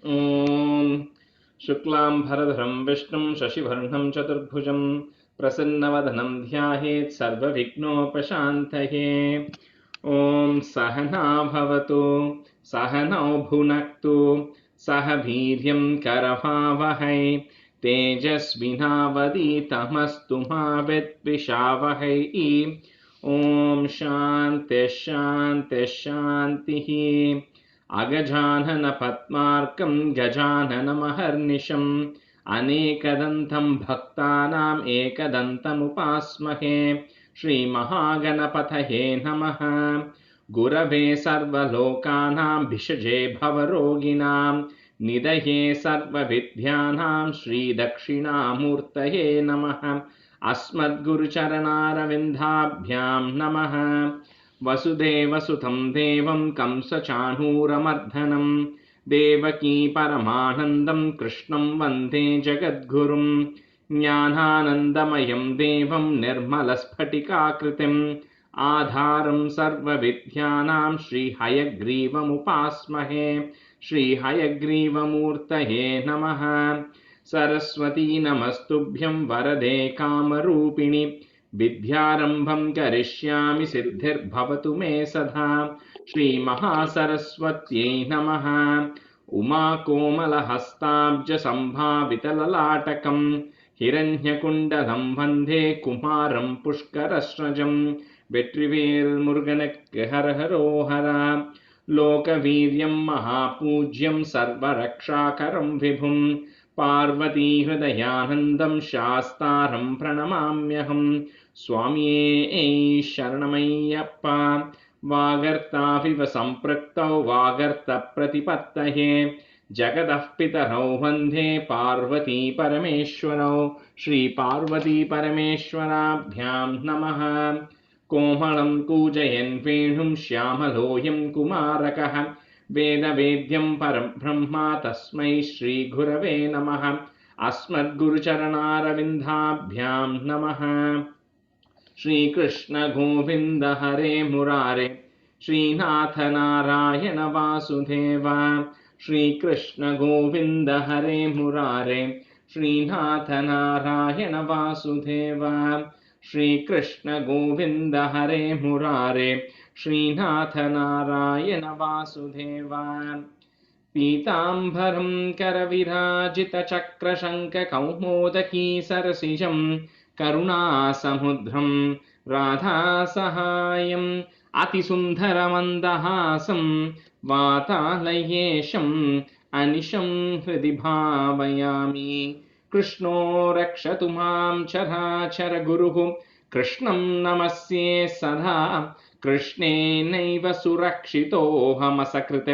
ॐ शुक्लाम्भरधरं विष्णुं शशिवर्णं चतुर्भुजं प्रसन्नवदनं ध्यायेत् सर्वविघ्नोपशान्तये। ॐ सहना भवतु सहनौ भुनक्तु सह वीर्यं करवावहै तेजस्विनावधीतमस्तु मा विद्विषावहै। ॐ शान्तिः शान्तिः शान्तिः। अगजानन पद्मार्कं गजाननमहर्निशम् अनेकदन्तं भक्तानाम् एकदन्तमुपास्महे। श्रीमहागणपतये नमः। गुरवे सर्वलोकानां भिषजे भवरोगिणां निधये सर्वविद्यानां श्रीदक्षिणामूर्तये नमः। अस्मद्गुरुचरणारविन्दाभ्यां नमः। वसुदेवसुतं देवं कंसचाणूरमर्दनं देवकी परमानन्दं कृष्णं वन्दे जगद्गुरुं। ज्ञानानन्दमयं देवं निर्मलस्फटिकाकृतिम् आधारं सर्वविद्यानां श्रीहयग्रीवमुपास्महे। श्रीहयग्रीवमूर्तये नमः। सरस्वती नमस्तुभ्यं वरदे कामरूपिणि विद्यारम्भं करिष्यामि सिद्धिर्भवतु मे सदा। श्रीमहासरस्वत्यै नमः। उमाकोमलहस्ताब्जसम्भावितललाटकं हिरण्यकुण्डलं वन्दे कुमारं पुष्करस्रजं। வெற்றிவேல் முருகனுக்கு ஹரஹரோஹரா. लोकवीर्यं महापूज्यं सर्वरक्षाकरं विभुं पार्वतीहृदयानन्दं शास्तारं प्रणमाम्यहं। स्वामिये शरणमय्यप्पा। वागर्ताविव सम्पृक्तौ वागर्तप्रतिपत्तये जगतः पितरौ वन्दे पार्वती परमेश्वरौ। श्रीपार्वतीपरमेश्वराभ्यां नमः। कोमलं कूजयन् वेणुं श्यामलोऽयं कुमारकः वेदवेद्यं परं ब्रह्म तस्मै श्रीगुरवे नमः। अस्मद्गुरुचरणारविन्दाभ्यां नमः। श्रीकृष्ण गोविन्द हरे मुरारे श्रीनाथ नारायण वासुदेव। श्रीकृष्ण गोविन्द हरे मुरारे श्रीनाथ नारायण वासुदेव। श्रीकृष्ण गोविन्द हरे मुरारे श्रीनाथ नारायण वासुदेव। पीताम्बरं करविराजितचक्रशङ्खकौमोदकी सरसिजं करुणासमुद्रं राधासहायम् अतिसुन्दरमन्दहासं वातालयेशम् अनिशं हृदि भावयामि। कृष्णो रक्षतु मां चराचरगुरुः कृष्णं नमस्ये सदा। कृष्णेनैव सुरक्षितोऽहमसकृत्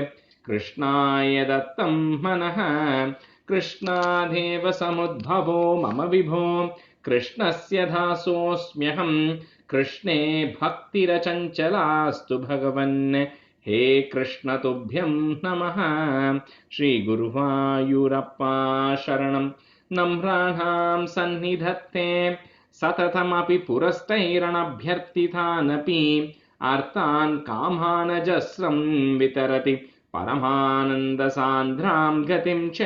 कृष्णाय दत्तं मनः। कृष्णादेव समुद्भवो मम विभो कृष्णस्य दासोऽस्म्यहं। कृष्णे भक्तिरचञ्चलास्तु भगवन्। हे कृष्ण तुभ्यं नमः। श्रीगुरुवायूरप्पा शरणं नम्राणां सन्निधत्ते सततमपि पुरस्तैरणभ्यर्थितानपि आर्तान् कामानजस्रं वितरति परमानन्दसान्द्रां गतिं च।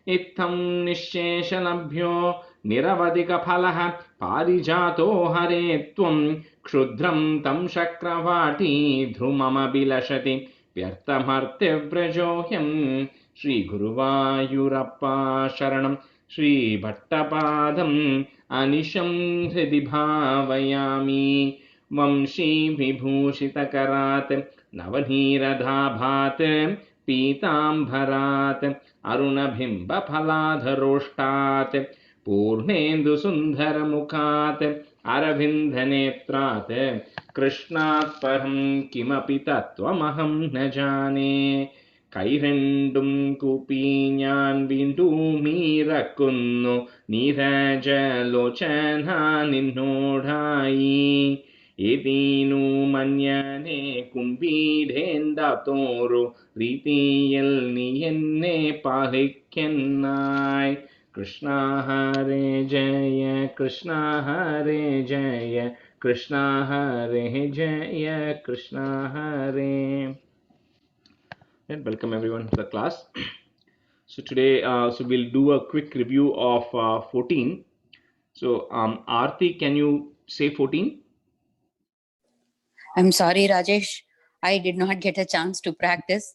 इत्थं निःशेषलभ्यो निरवधिकफलः पारिजातो हरे त्वं क्षुद्रं तं शक्रवाटी ध्रुममभिलषति व्यर्थमर्त्यव्रजोऽयं। श्रीगुरुवायूरप्पा शरणं श्रीभट्टपादम् अनिशं हृदि भावयामि। वंशीविभूषितकरात् नवनीरदाभात् पीताम्बरात् अरुणबिम्बफलाधरोष्टात् पूर्णेन्दुसुन्दरमुखात् अरविन्दनेत्रात् कृष्णात् परं किमपि तत्त्वमहं न जाने। കൈരണ്ടും കൂപ്പി ഞാൻ വീണ്ടുമീറക്കുന്നു നീരജലോചന നിന്നോടായി. ഏതീനു മഞ്ഞനെ കുമ്പീടേണ്ടാത്തോരു രീതിയിൽ നീ എന്നെ പാലിക്കുന്നായി. കൃഷ്ണ ഹരേ ജയ കൃഷ്ണ ഹരേ ജയ കൃഷ്ണ ഹരേ ജയ കൃഷ്ണ ഹരേ. And welcome everyone to the class. So today, so we'll do a quick review of 14. So Aarti, can you say 14? I'm sorry, Rajesh. I did not get a chance to practice.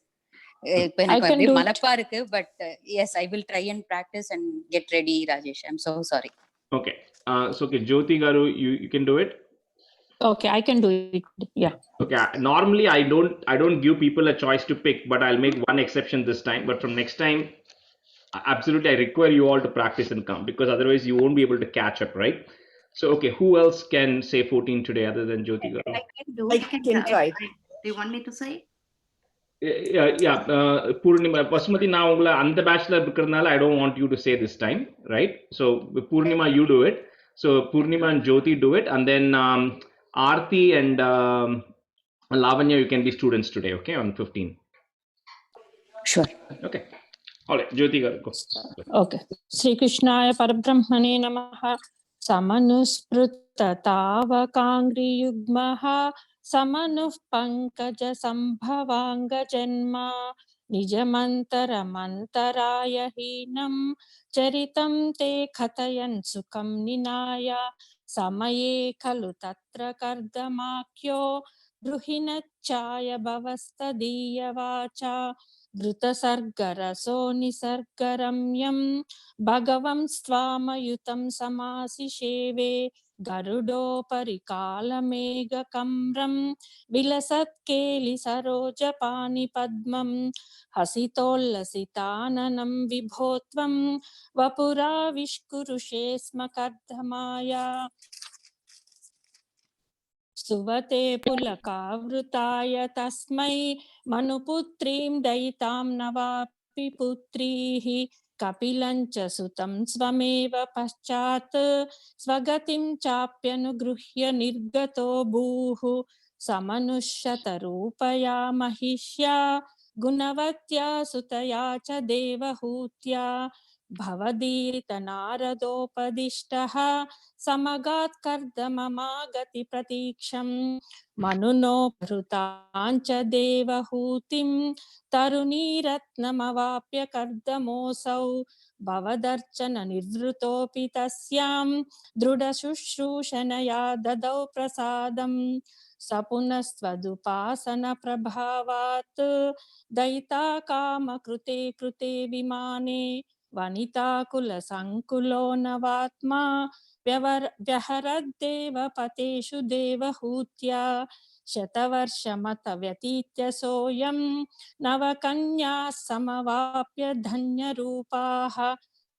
I can do it. But yes, I will try and practice and get ready, Rajesh. I'm so sorry. Okay. So okay, Jyoti Garu, you can do it. Okay, I can do it. Yeah. Okay. Normally, I don't give people a choice to pick, but I'll make one exception this time. But from next time, absolutely, I require you all to practice and come, because otherwise you won't be able to catch up, right? So okay, who else can say 14 today other than Jyoti Garu? I can do it. I can try. Do you want me to say? Yeah, Purnima, Pasumati, now அந்த பேட்ச்ல இருக்கிறதுனால I don't want you to say this time, right? So Purnima, you do it. So Purnima and Jyoti do it, and then Aarti and Lavanya, you can be students today, okay, on 15. Sure. Okay. All right, Jyoti Garu, go. Okay. Sri Krishnaya Parabrahmane Namaha. Samanusprutataavakangri yugmaha samanuh pankaja sambhavanga janma nijamantaramantaraaya hinam charitam te khatayan sukam ninaya samaye kalu tatra kardamakyo druhinachaya bhavastadiya vacha dhrutasargaraso nisargaramyam Bhagavam Swamajutam Samasisheve Garudopari Kalamega Kamram Vilasat Keli Saroja Pani Padmam Hasitolasitananam Vibhotvam Vapura Vishkurushe Smakardhamaya Suvate Pulakavrutaya Tasmai Manuputrim Daitam Navapi Putrihi Kapilancha Sutam Svameva Paschat Svagatim Chapyanugruhya Nirgato Bhuhu Samanushyatarupaya Mahishya Gunavatya Sutaya Cha Devahutya Bhavadita Naradopadishtaha Samagat Kardamamagati Pratiksham Manuno Prutancha Devahutim Taruniratnamavapya Kardamosau Bavadarchana Nidrutopi Tasyam Drudashushushanaya Dadau Prasadam Sapunastvadupasana Prabhavat Daita Kama Krute Krute Vimane Vanita Kula Sankulo Navatma Vyaharaddeva Pateshu Devahutya Shatavarshmata Vyatitya Soyam Navakanya Samavapya Dhanya Rupaha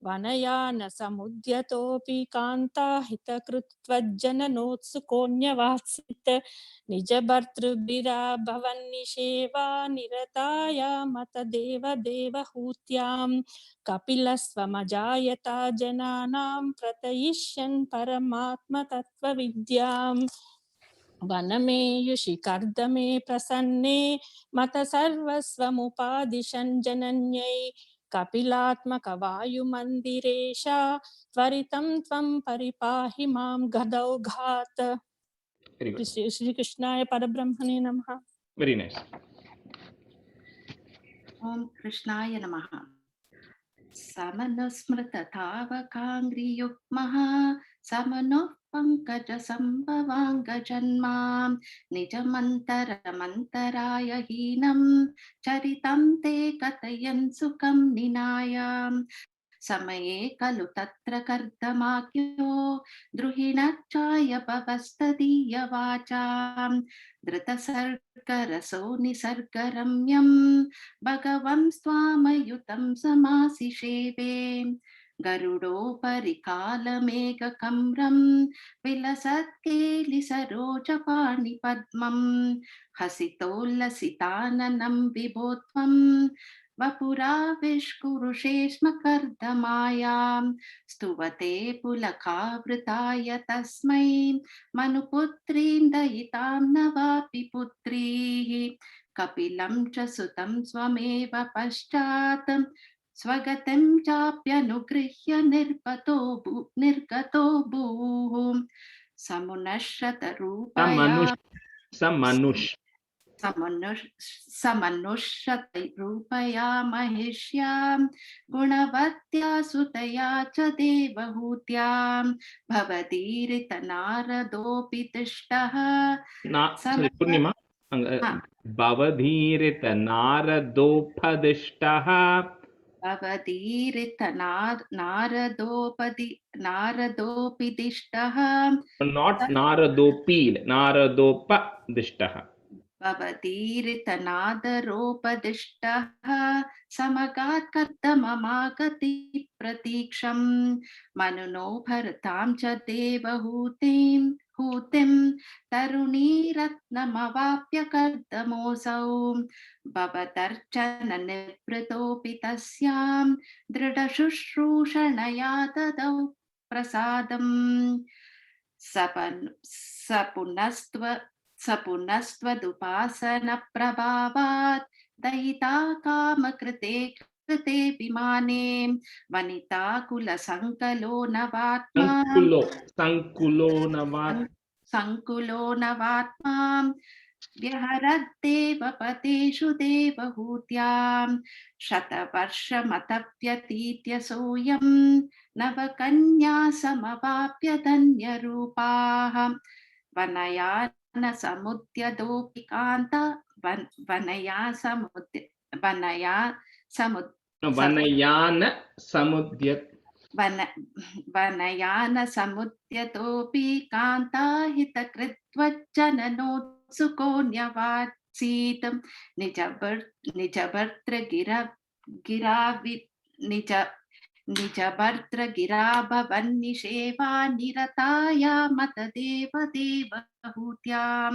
Vanayana Samudyatopi Kanta Hitakruttvajjana Notsukonya Vatsita Nijabartrubhira Bhavannisheva Nirataya Mata Deva Devahutyam Kapilasvamajayata Jananam Pratayishyan Paramatma Tattva Vidyam Vaname Yushikardame Prasanne Mata Sarvasvamupadishan Jananyai Kapilatmaka Vayu Mandiresha Tvaritam Tvam Paripahi Mam Gadau Ghat. Very good. Shri Krishnaya Parabrahmane Namaha. Very nice. Om Krishnaya Namaha. Samanusmrtatavakangri-yukmaha Samanoh Pankaja Sambhavanga Janma Nijamantara-mantaraya Hinam Charitam te Katayan Sukam Ninayam Samaye Kalu Tatra Kardamakyo Druhinachaya Bhavastadiya Vacham Dhritasargaraso Nisargaramyam Bhagavam Swamayutam Samasisheve Garudo Parikalamega Kamram Vilasat Keli Saroja Pani Padmam Hasitola Sitananam Vibhotvam Vapura Vishkurusheshma Kardamaya Stuvate Pulakavrutaya Tasmai Manuputrim Dayitam Navapi Putrihi Kapilam cha sutam swameva paschat swagatam chapyanugrihya nirgato bhuh samunashrata rupaya Samanush. समनुष्यरूपया महिष्यां गुणवत्या सुतया च देवहूत्यां भवतीरितनारदोऽपि तिष्ठः Sorry, Purnima. Bhavadhirit naradopadiштः. नारदोऽपि दिष्टः Not naradopi, naradopadiштः. भवतीरितनादरोपदिष्टः समगात् कर्तममागति प्रतीक्षम् मनुनो भरतां च देवहूतिं तरुणीरत्नमवाप्य कर्दमोऽसौ भवतर्चन निवृतोऽपि तस्यां दृढशुश्रूषणया ददौ प्रसादम् सपुनस्त्वदुपासनप्रभावात् दयिता कामकृते कृते विमाने वनिता कुलसङ्कलो नवात्मा सङ्कुलो नवात्मा व्यहरद्देवपतेषु देवहूत्यां शतवर्षमतव्यतीत्य सोऽयं नवकन्या समवाप्य धन्यरूपाः वनयान समुद्यतोऽपि कान्ता वनयान समुद्यतोऽपि कान्ता हितकृत्वज्जननोत्सुको न्यवात्सीत् निजभर्तृगिरा भवन्निषेवा निरताया मतदेव देवहूत्यां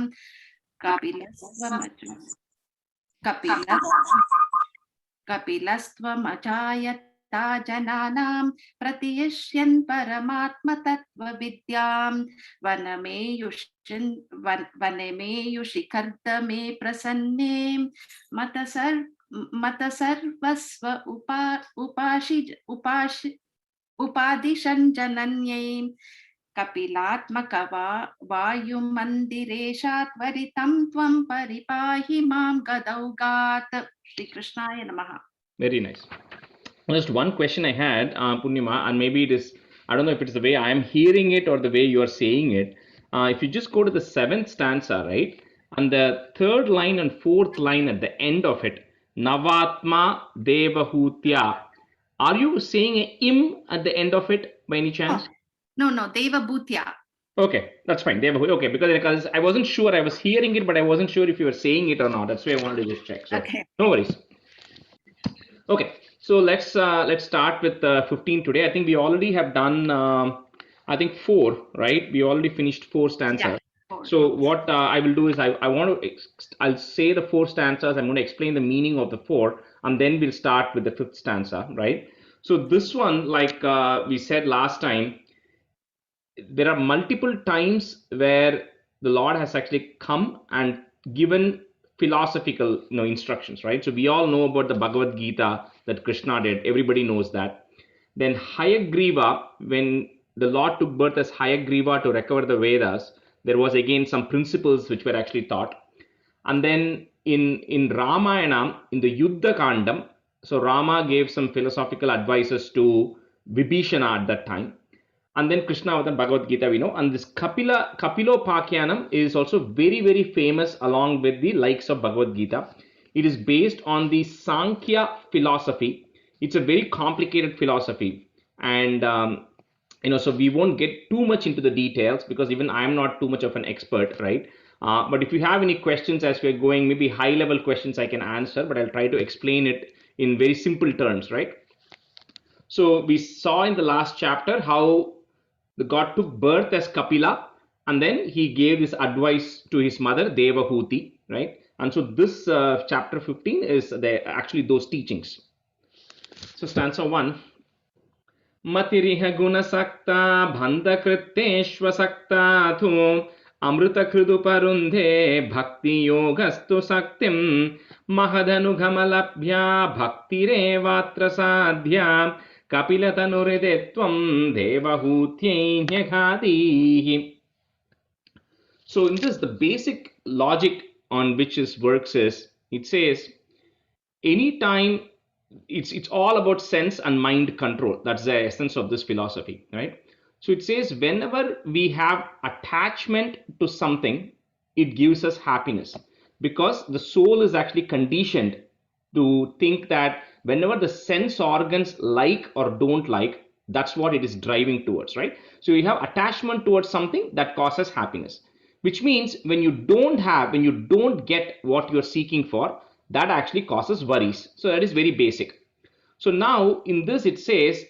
कपिलस्त्वमजायता जनानां प्रतियिष्यन् परमात्मतत्त्वविद्यां वनमेयुषि कर्दमे प्रसन्ने मत सर्वस्व उपादिशन् जनन्यै कपिलात्मक वायुमन्दिरेशात् त्वरितं त्वं परिपाहि मां गदौगात्. Shri Krishnaya Namaha. Very nice. Just one question I had, Purnima, and maybe it is, I don't know if it's the way I am hearing it or the way you are saying it. If you just go to the 7th stanza, right, and the 3rd line and 4th line at the end of it, Navatma Devahutya, are you saying a im at the end of it by any chance? No, Devabhutya. Okay, that's fine. Okay, because I wasn't sure. I was hearing it, but I wasn't sure if you were saying it or not. That's why I wanted to just check. So, okay. No worries. Okay, so let's start with 15 today. I think we already have done, I think 4, right? We already finished 4 stanzas. Yeah, 4. So what I will do is I'll say the 4 stanzas. I'm going to explain the meaning of the 4, and then we'll start with the 5th stanza, right? So this one, like we said last time, there are multiple times where the Lord has actually come and given philosophical instructions, right? So we all know about the Bhagavad Gita that Krishna did. Everybody knows that. Then Hayagriva, when the Lord took birth as Hayagriva to recover the Vedas, there was again some principles which were actually taught. And then in Ramayana, in the Yuddha Kandam, so Rama gave some philosophical advices to Vibhishana at that time. And then Krishna with the Bhagavad Gita, we know. And this Kapilopakyanam is also very, very famous along with the likes of Bhagavad Gita. It is based on the Sankhya philosophy. It's a very complicated philosophy. And, so we won't get too much into the details because even I'm not too much of an expert, right? But if you have any questions as we're going, maybe high-level questions I can answer, but I'll try to explain it in very simple terms, right? So we saw in the last chapter how the God took birth as Kapila, and then he gave this advice to his mother Devahuti, right? And so this chapter 15 is actually those teachings. So stanza 1. Matiriha gunasakta bhandakritteshvasakta thu amrita kridu parundhe bhakti yogastu saktim mahadanugamalabhya bhaktirevatra sadhya Kapilatanuritetvam Devahutyainyaghadihi. So in this, the basic logic on which this works is, it says anytime it's all about sense and mind control. That's the essence of this philosophy, right? So it says whenever we have attachment to something, it gives us happiness, because the soul is actually conditioned to think that whenever the sense organs like or don't like, that's what it is driving towards, right? So you have attachment towards something that causes happiness, which means when you don't get what you're seeking for, that actually causes worries. So that is very basic. So now in this it says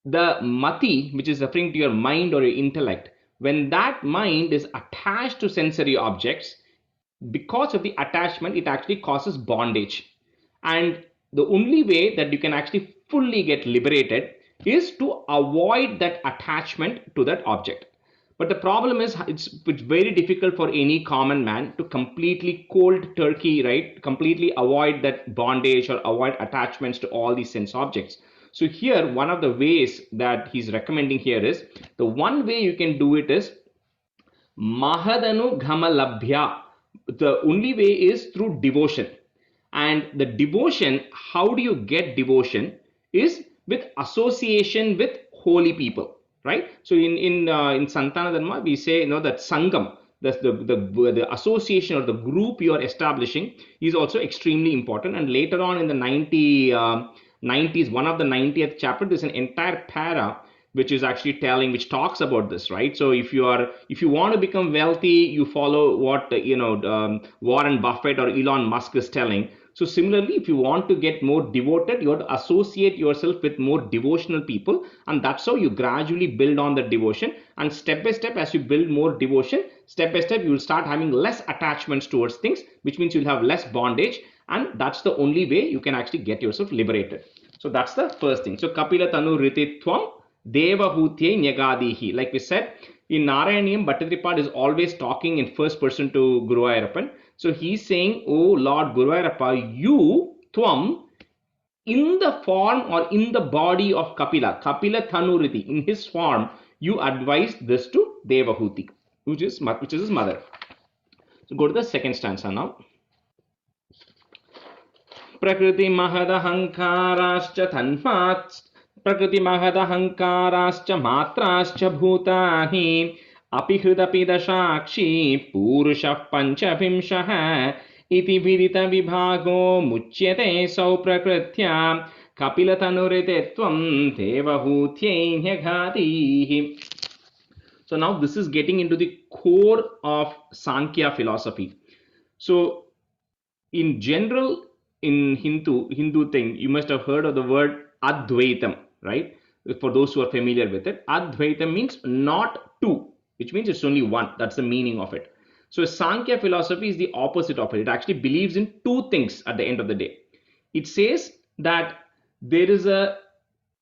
the mati, which is referring to your mind or your intellect, when that mind is attached to sensory objects, because of the attachment, it actually causes bondage. And the only way that you can actually fully get liberated is to avoid that attachment to that object. But the problem is it's very difficult for any common man to completely cold turkey, right? Completely avoid that bondage or avoid attachments to all these sense objects. So here, one of the ways that he's recommending here is, the one way you can do it is mahadanu ghamalabhya. The only way is through devotion. And the devotion, how do you get devotion, is with association with holy people, right? So in Santana Dharma, we say, that Sangam, the association or the group you are establishing is also extremely important. And later on in the 90s, one of the 90th chapter, there's an entire para which is actually which talks about this, right? So if you want to become wealthy, you follow what Warren Buffett or Elon Musk is telling. So similarly, if you want to get more devoted, you have to associate yourself with more devotional people, and that's how you gradually build on the devotion. And step by step, as you build more devotion, step by step, you will start having less attachments towards things, which means you'll have less bondage, and that's the only way you can actually get yourself liberated. So that's the first thing. So Kapila Tanu Rititvam Devahutye Nyagadihi. Like we said, in Narayaniyam, Bhattitripad is always talking in first person to Guruvayurappan. So he's saying, oh Lord Guruvayurappa, you, Tvam, in the form or in the body of Kapila Tanuriti, in his form, you advised this to Devahuti, which is his mother. So go to the second stanza now. Prakriti mahadahankarascha tanmats Prakriti mahadahankarascha matrascha bhutani apihrudapi dashakshi purusha panchavimshah iti vidita vibhago muchyate sau prakritya kapilatanuritetvam devahutye nyagadihi. So now this is getting into the core of Sankhya philosophy. So in general, in Hindu thing, you must have heard of the word Advaitam, right? For those who are familiar with it, Advaitam means not two, which means it's only one. That's the meaning of it. So Sankhya philosophy is the opposite of it. It actually believes in two things at the end of the day. It says that there is a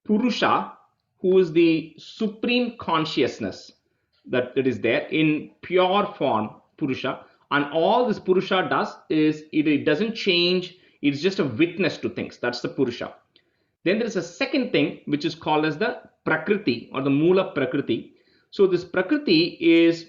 Purusha who is the supreme consciousness that is there in pure form, Purusha. And all this Purusha does is it doesn't change. It's just a witness to things. That's the Purusha. Then there is a second thing which is called as the Prakriti or the Mula Prakriti. So this Prakriti is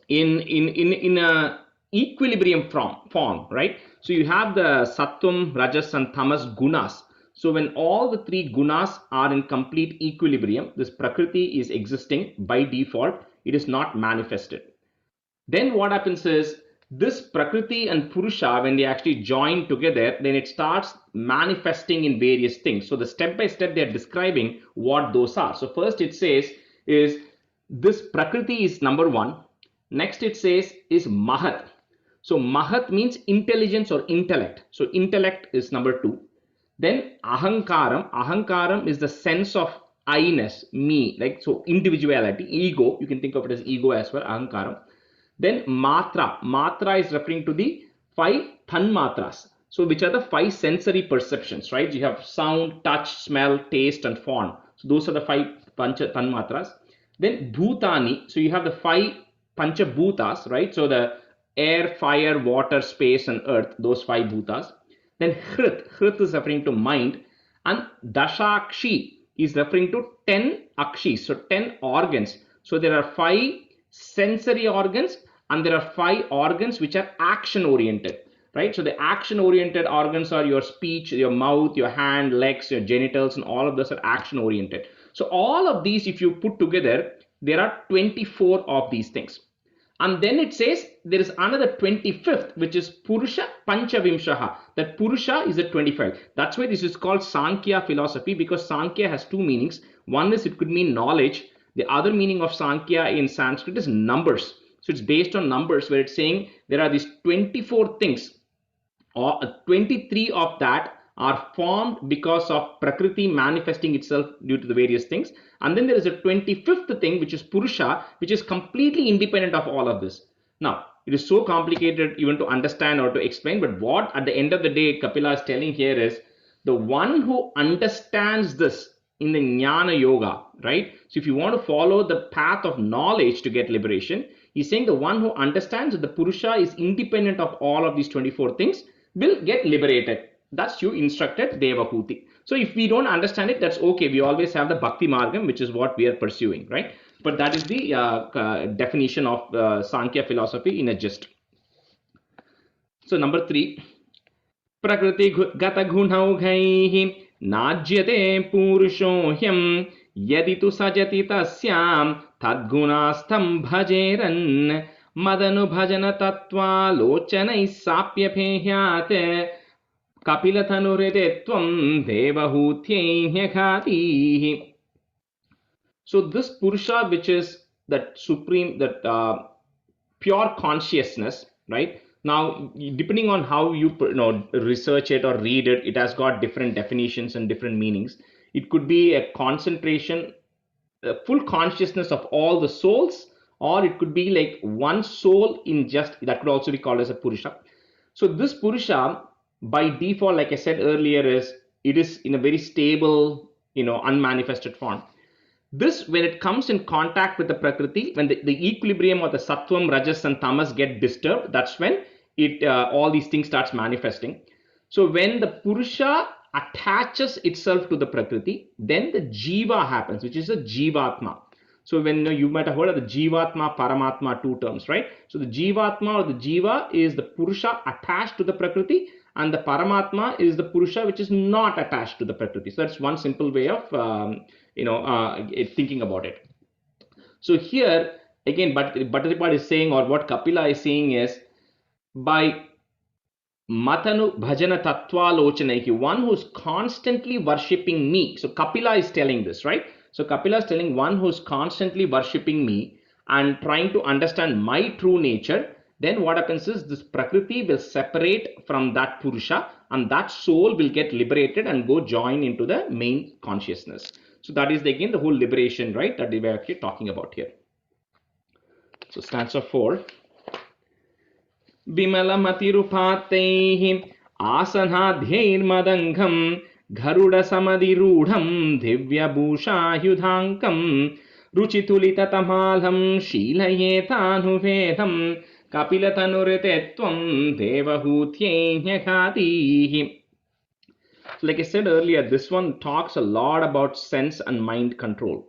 in a equilibrium form, right? So you have the Sattvam, Rajas and Tamas gunas. So when all the three gunas are in complete equilibrium, this Prakriti is existing by default. It is not manifested. Then what happens is this Prakriti and Purusha, when they actually join together, then it starts manifesting in various things. So the step by step, they're describing what those are. So first it says is this Prakriti is number one. Next it says is Mahat. So Mahat means intelligence or intellect. So intellect is number two. Then Ahankaram. Ahankaram is the sense of I-ness, me, like so individuality, ego. You can think of it as ego as well, Ahankaram. Then Matra. Matra is referring to the 5 Tanmatras. So which are the 5 sensory perceptions, right? You have sound, touch, smell, taste and form. So those are the 5 Tanmatras. Then Bhutani. So you have the 5 Panchabhutas, right? So the air, fire, water, space and earth, those 5 Bhutas. Then Hrit. Hrit is referring to mind. And Dashakshi is referring to 10 Akshis. So 10 organs. So there are 5 sensory organs and there are 5 organs which are action oriented, right? So the action oriented organs are your speech, your mouth, your hand, legs, your genitals, and all of those are action oriented. So all of these, if you put together, there are 24 of these things. And then it says there is another 25th, which is Purusha Panchavimshaha. That Purusha is a 25. That's why this is called Sankhya philosophy, because Sankhya has 2 meanings. One is it could mean knowledge. The other meaning of Sankhya in Sanskrit is numbers. So it's based on numbers, where it's saying there are these 24 things, or 23 of that are formed because of Prakriti manifesting itself due to the various things. And then there is a 25th thing, which is Purusha, which is completely independent of all of this. Now, it is so complicated even to understand or to explain, but what at the end of the day Kapila is telling here is the one who understands this in the Jnana Yoga, right? So if you want to follow the path of knowledge to get liberation, he's saying the one who understands that the Purusha is independent of all of these 24 things will get liberated. That's you instructed Devahuti. So if we don't understand it, that's okay. We always have the Bhakti Margam, which is what we are pursuing, right? But that is the definition of Sankhya philosophy in a gist. So number 3, Prakriti Gata Gunaughaihi Najyate Purushohyam Yadi tu sajati tasyam Tadgunastam bhajeran Madanu bhajana tattva lochanai sapya phehyate Kapilathanuretvam devahutyaihyakati. So this Purusha, which is that supreme, that pure consciousness, right? Now, depending on how you research it or read it, it has got different definitions and different meanings. It could be a concentration, a full consciousness of all the souls, or it could be like one soul in just, that could also be called as a Purusha. So this Purusha, by default, like I said earlier, it is in a very stable, unmanifested form. This, when it comes in contact with the Prakriti, when the equilibrium of the Sattvam, Rajas, and Tamas get disturbed, that's when all these things starts manifesting. So when the Purusha attaches itself to the Prakriti, then the Jiva happens, which is a Jivatma. So when you might have heard of the Jivatma, Paramatma, 2 terms, right? So the Jivatma or the Jiva is the Purusha attached to the Prakriti, and the Paramatma is the Purusha which is not attached to the Prakriti. So that's one simple way of thinking about it. So here again, Bhattaripad is saying, or what Kapila is saying is, by Matanu Bhajana Tattva Lochanaihi, one who's constantly worshipping me. So Kapila is telling this, right? So Kapila is telling one who's constantly worshipping me and trying to understand my true nature, then what happens is this Prakriti will separate from that Purusha, and that soul will get liberated and go join into the main consciousness. So that is again the whole liberation, right, that we are actually talking about here. So stanza 4. Bimala Matirupataihi Asanadhyair Madangam Garuda Samadhirudham Divya Bhusha Yudhankam Ruchitulita Tamalam Shilayetanu Vedam Kapilathanuretetvam Devahutyaihyakatihi. So like I said earlier, this one talks a lot about sense and mind control.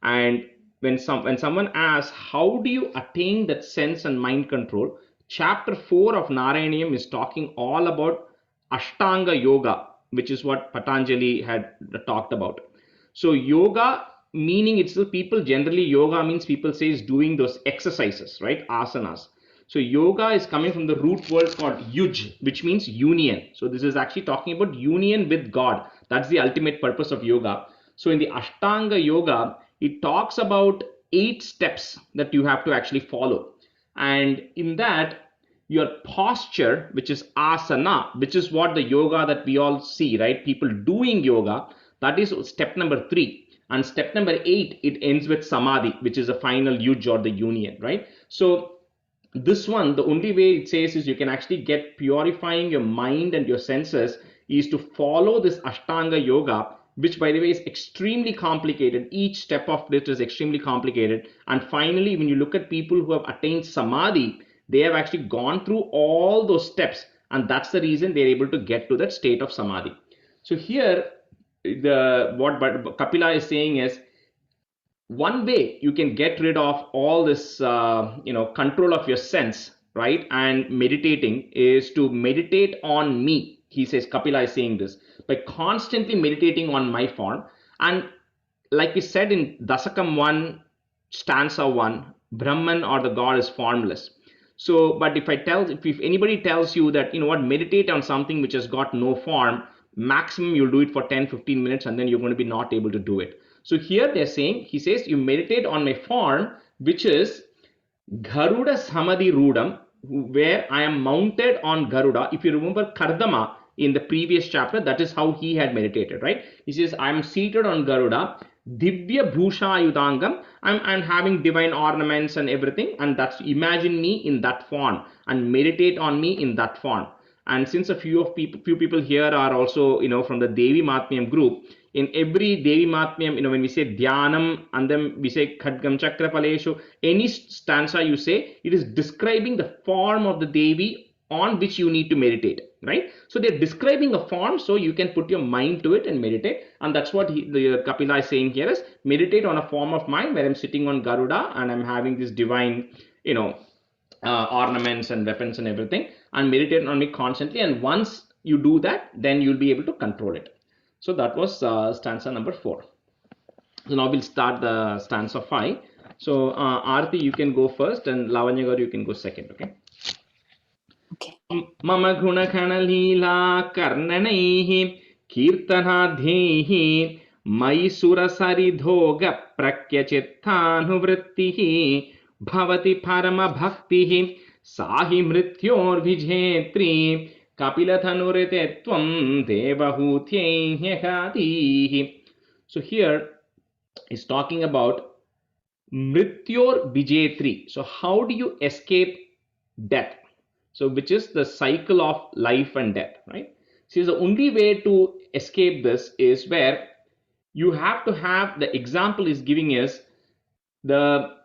And when someone asks, how do you attain that sense and mind control? Chapter 4 of Narayaniyam is talking all about Ashtanga Yoga, which is what Patanjali had talked about. So yoga, meaning itself, people generally, yoga means people say is doing those exercises, right? Asanas. So yoga is coming from the root word called yuj, which means union. So this is actually talking about union with God. That's the ultimate purpose of yoga. So in the Ashtanga Yoga, it talks about 8 steps that you have to actually follow. And in that, your posture, which is asana, which is what the yoga that we all see, right? People doing yoga, that is step number 3. And step number 8, it ends with samadhi, which is a final yuj or the union, right? So this one, the only way it says is you can actually get purifying your mind and your senses is to follow this Ashtanga Yoga, which by the way is extremely complicated. Each step of it is extremely complicated. And finally, when you look at people who have attained samadhi, they have actually gone through all those steps, and that's the reason they're able to get to that state of samadhi. So here, what Kapila is saying is, one way you can get rid of all this, control of your sense, right, and meditating is to meditate on me. He says, Kapila is saying this, by constantly meditating on my form. And like we said in Dasakam 1, stanza 1, Brahman or the God is formless. So, but if anybody tells you that, meditate on something which has got no form, maximum you'll do it for 10-15 minutes and then you're going to be not able to do it. So here they're saying, he says, you meditate on my form, which is Garuda Samadhi Rudam, where I am mounted on Garuda. If you remember Kardama in the previous chapter, that is how he had meditated, right? He says, I am seated on Garuda, Divya Bhusha Yudangam, I'm having divine ornaments and everything, and that's, imagine me in that form and meditate on me in that form. And since a few people here are also, from the Devi Mahatmyam group, in every Devi Mahatmyam, when we say Dhyanam and then we say Khadgam Chakra Paleshu, any stanza you say, it is describing the form of the Devi on which you need to meditate, right? So they're describing a form, so you can put your mind to it and meditate. And that's what the Kapila is saying here is, meditate on a form of mind where I'm sitting on Garuda and I'm having this divine, ornaments and weapons and everything, and meditate on me constantly. And once you do that, then you'll be able to control it. So that was stanza number 4. So now we'll start the stanza 5. So Aarti, you can go first, and Lavanya Garu, you can go second. Okay. Okay. Mama guna khana leela karnanaihi kirtanadhyaihi Maisura saridhoga prakya chitthanuvrittihi bhavati parama bhaktihi sahi mrityor vijhetri kapilathanuritetvam devahutyaihyakadihi. So here is talking about mrityor vijetri. So how do you escape death? So which is the cycle of life and death, right? See, the only way to escape this is where you have to have, the example is giving is the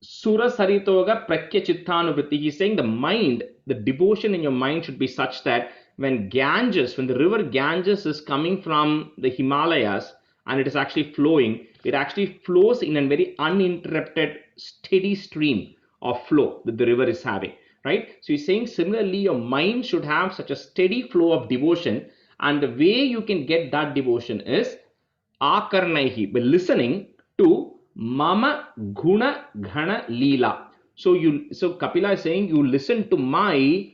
Sura Saritoga Prakya Chittanuvriti. He's saying the mind, the devotion in your mind should be such that when the river Ganges is coming from the Himalayas and it is actually flowing, it actually flows in a very uninterrupted, steady stream of flow that the river is having, right? So he's saying similarly, your mind should have such a steady flow of devotion, and the way you can get that devotion is Akarnaihi, by listening to Mama Guna Ghana Leela. So Kapila is saying you listen to my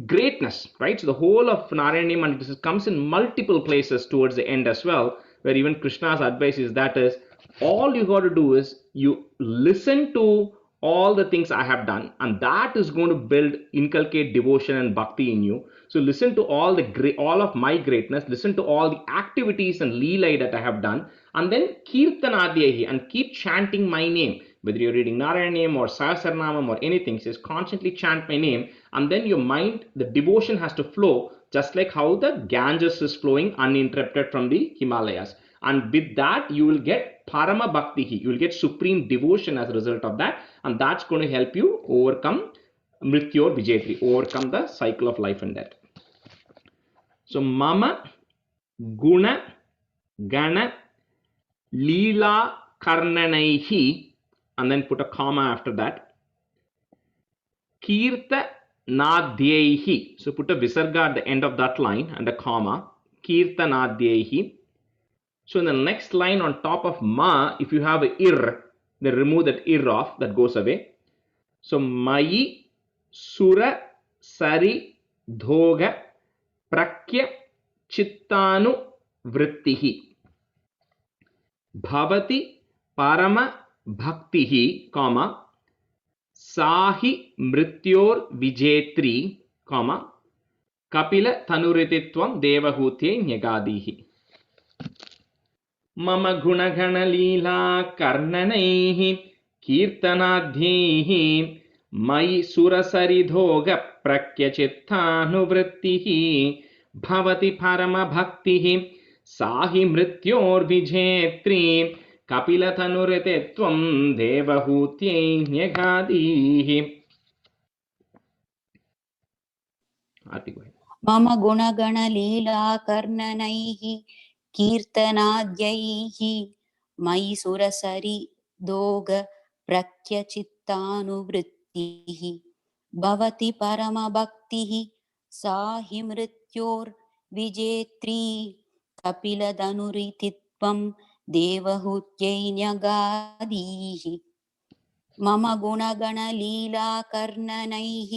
greatness, right? So the whole of Narayanam, and this comes in multiple places towards the end as well, where even Krishna's advice is that is, all you got to do is you listen to all the things I have done, and that is going to inculcate devotion and bhakti in you. So listen to all of my greatness, listen to all the activities and leela that I have done, and then kirtanadhyahi, and keep chanting my name. Whether you're reading Narayanam or Sahasranamam or anything, says constantly chant my name, and then your mind, the devotion has to flow just like how the Ganges is flowing uninterrupted from the Himalayas. And with that, you will get Parama Bhaktihi, you will get supreme devotion as a result of that, and that's going to help you overcome Mrityor Vijetri, overcome the cycle of life and death. So Mama Guna Gana Leela Karnanaihi, and then put a comma after that. Kirta Nadhyaihi. So put a visarga at the end of that line and a comma. Kirta Nadhyaihi. So in the next line on top of ma, if you have a ir, then remove that ir off, that goes away. So Mai Sura Sari Dhoga Prakya Chittanu Vrittihi Bhavati Parama Bhaktihi, comma, Sahi Mrityor Vijetri, comma, Kapila Thanurititvam Devahutye Nyagadihi. Mama Gunagana Leela Karnanaihi Kirtanadhyaihi Mai Surasari Dhoga Prakya Chitthanuvrittihi Bhavati Parama Bhaktihi Sahi Mrityor Vijetri Kapila Thanurititvam Devahutye Nyagadihi. Aarti, go ahead. Mama Gunagana Leela Karnanaihi Kirtanadhyaihi मयि सुरसरि दोग प्रख्यचित्तानुवृत्तिः भवति परमभक्तिः सा हि मृत्योर्विजेत्री कपिलतनुरितित्वं देवहूत्यै न्यगादीः मम गुणगणलीलाकर्णनैः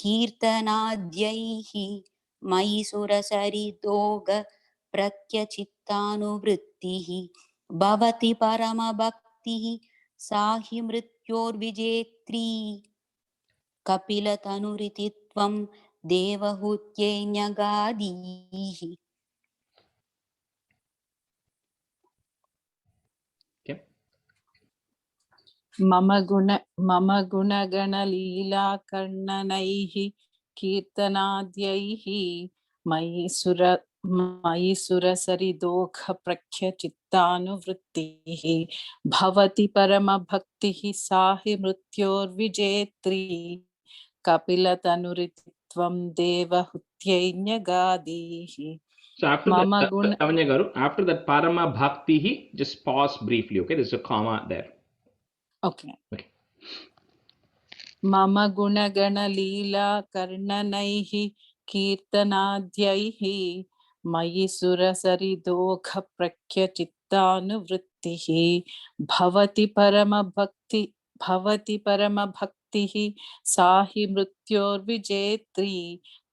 कीर्तनाद्यैः मयि सुरसरिदोग प्रख्यचित्तानुवृत्तिः भवति परमभक्तिः सा हि मृत्योर्विजेत्री कपिलतनुरितित्वं देवहूत्यै न्यगादीः. मम गुणगणलीलाकर्णनैः कीर्तनाद्यैः मयि सुरसरिदोषप्रख्यचित्तानुवृत्तिः भवति परमभक्तिः सा हि मृत्योर्विजेत्री कपिलतनुरितित्वं देवहूत्यै न्यगादीः. So after Mama that, guna- Lavanya Garu, after that Parama Bhaktihi, just pause briefly, okay? There's a comma there. Okay. मम गुणगणलीलाकर्णनैः कीर्तनाद्यैः मयि सुरसरिदोषप्रख्यचित्तानुवृत्तिः भवति परमभक्तिः सा हि मृत्योर्विजेत्री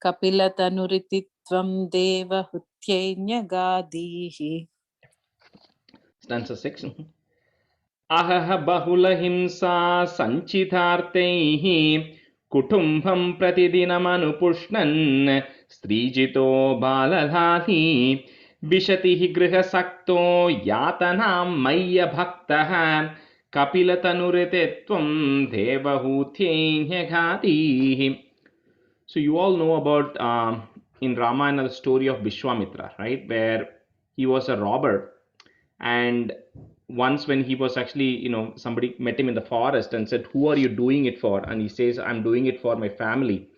कपिलतनुरितित्वं देवहूत्यै न्यगादीः. Stanza 6. Ah बहुलहिंसा सञ्चितार्थैः कुटुम्बं प्रतिदिनमनुपुष्णन् स्त्रीजितो बालधानी विशतिः गृहसक्तो यातनां मय्यभक्तः कपिलतनुरितित्वं देवहूत्यै न्यगादीः. So you all know about in Ramayana the story of Vishwamitra, right, where he was a robber, and once when he was actually, somebody met him in the forest and said, who are you doing it for? And he says, I'm doing it for my family.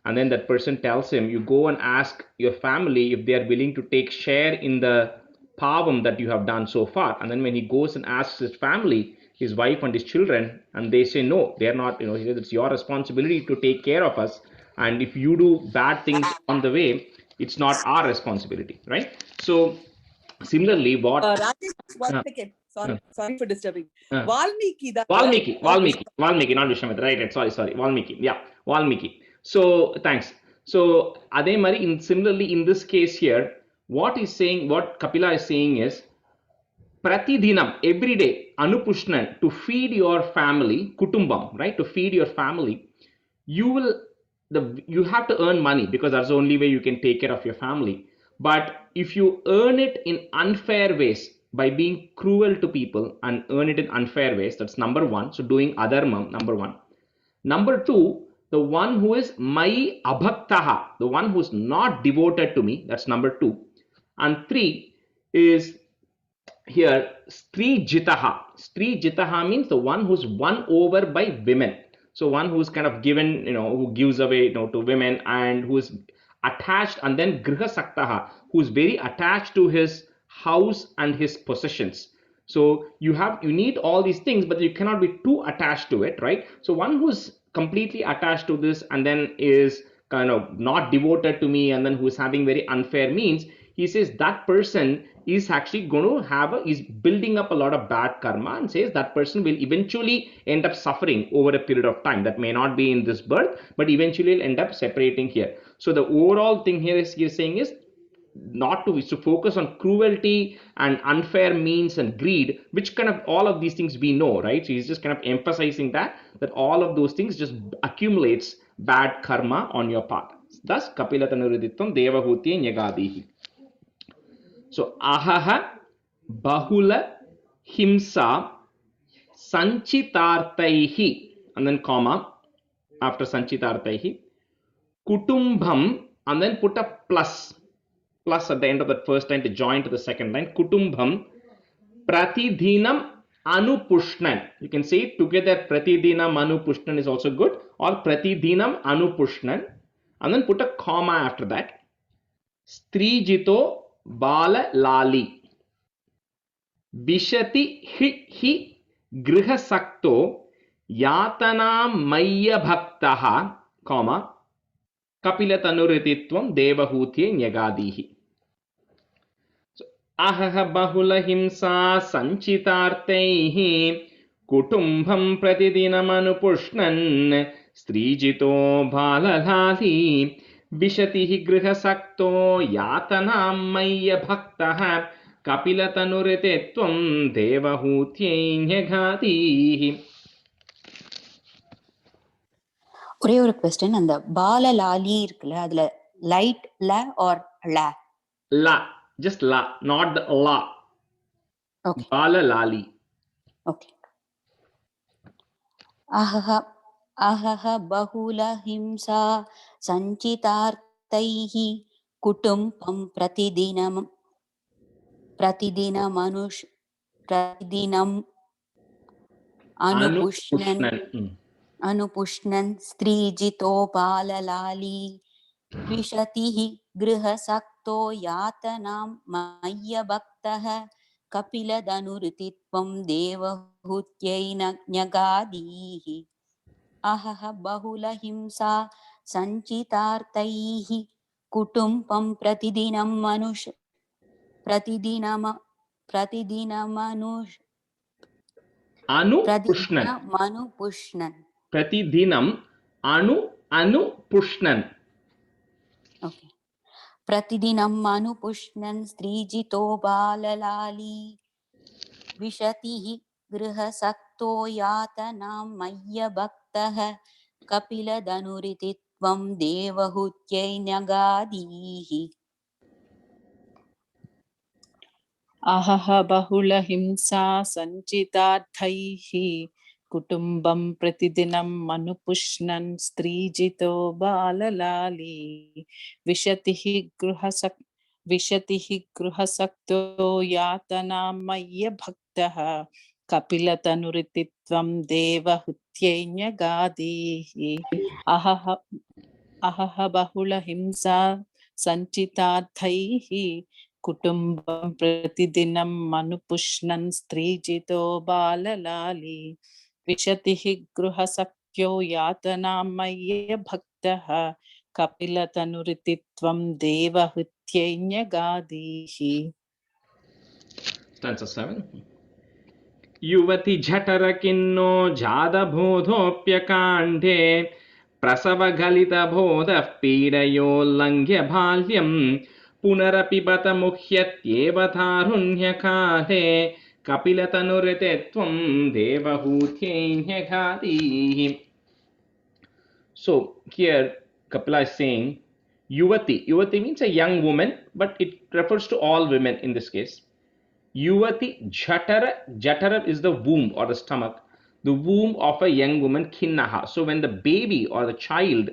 And then that person tells him, you go and ask your family if they are willing to take share in the pavam that you have done so far. And then when he goes and asks his family, his wife and his children, and they say no, they are not, he says, it's your responsibility to take care of us, and if you do bad things on the way, it's not our responsibility, right? So similarly, what Rajesh, one second. Sorry for disturbing. Valmiki, Valmiki, not Vishwamitra, right? Sorry, Valmiki. Yeah, Valmiki. So thanks. So ademari, similarly in this case here, what Kapila is saying is, pratidinam, every day, anupushnan, to feed your family, kutumbam, right? To feed your family, you have to earn money, because that's the only way you can take care of your family. But if you earn it in unfair ways, by being cruel to people and earn it in unfair ways, that's number one. So doing adharmam, number one. Number two, the one who is mai abhaktaha, the one who's not devoted to me, that's number two. And three is here stri jitaha. Stri jitaha means the one who's won over by women. So one who's kind of given, who gives away, to women, and who's attached, and then griha saktaha, who's very attached to his house and his possessions. So you need all these things, but you cannot be too attached to it, right? So one who's completely attached to this and then is kind of not devoted to me, and then who's having very unfair means, he says that person is actually going to is building up a lot of bad karma, and says that person will eventually end up suffering over a period of time. That may not be in this birth, but eventually will end up separating here. So the overall thing here is he's saying is not to focus on cruelty and unfair means and greed, which kind of all of these things we know, right? So he's just kind of emphasizing that all of those things just accumulates bad karma on your path. Thus Kapilatanuriditvam Devahutye Nyagadihi. So ahaha bahula himsa sanchitartaihi, and then comma after sanchitartaihi, kutumbam, and then put a plus at the end of that first line to join to the second line. Kutumbam pratidinam anupushnan. You can say it together. Pratidinam anupushnan is also good, or pratidinam anupushnan, and then put a comma after that. Strijito bala lali. विशति हि गृहसक्तो यातनामय्यभक्तः comma कपिलतनुरितित्वं देवहूत्यै न्यगादीः. अहः बहुलहिंसा सञ्चितार्थैः कुटुम्बं प्रतिदिनमनुपुष्णन् स्त्रीजितो बाललाली विशतिः गृहसक्तो यातनां मय्यभक्तः कपिलतनुरितित्वं देवहूत्यै न्यगादीः. ஒரே ஒரு question, அந்த பாலலாலி இருக்குல்ல, அதுல light ல R ல? La, just la, not the la. Okay Balalali. Okay. அஹஹ அஹஹ பகுல ஹிம்சா சஞ்சிதார்த்தைः குடும்பம் பிரதிதினம் அனுபுஷ்ணன் அனுபுஷ்ணன் ஸ்திரீஜிதோ பாலலாலி विशतिः गृहसक्तो यातनां मय्यभक्तः कपिलदनुरितित्वं देवहूत्यै न्यगादीः. अहः बहुलहिंसा सञ्चितार्थैः कुटुम्बं प्रतिदिनमनुपुष्णन्. प्रतिदिनम अनुपुष्णन्. ओके. प्रतिदिनम् अनुपुष्णन् स्त्रीजितो बाललाली विशतिः गृहसक्तो यातनां मय्यभक्तः कपिलदनुरितित्वं देवहूत्यै न्यगादीः. अहः बहुलहिंसा सञ्चितार्थैः कुटुम्बं प्रतिदिनम् अनुपुष्णन् स्त्रीजितो बाललाली विशतिः गृहसक्तो यातनां मय्यभक्तः कपिलतनुरितित्वं देवहूत्यै न्यगादीः. अहः बहुलहिंसा सञ्चितार्थैः कुटुम्बं प्रतिदिनम् अनुपुष्णन् स्त्रीजितो बाललाली विशतिः गृहसख्यो यातनां मय्यभक्तः कपिलतनुरितित्वं देवहूत्यै न्यगादीः. Stanza 7. युवति झटर किन्नो जातबोधोऽप्यकाण्डे प्रसवगलितबोधः पीडयोल्लङ्घ्य बाल्यं पुनरपि बत मुह्यत्येव तारुण्यकाले कपिलतनुरितित्वं देवहूत्यै न्यगादीः. So here Kapila is saying Yuvati. Yuvati means a young woman, but it refers to all women in this case. Yuvati Jatara. Jatara is the womb or the stomach, the womb of a young woman, Kinnaha. So when the baby or the child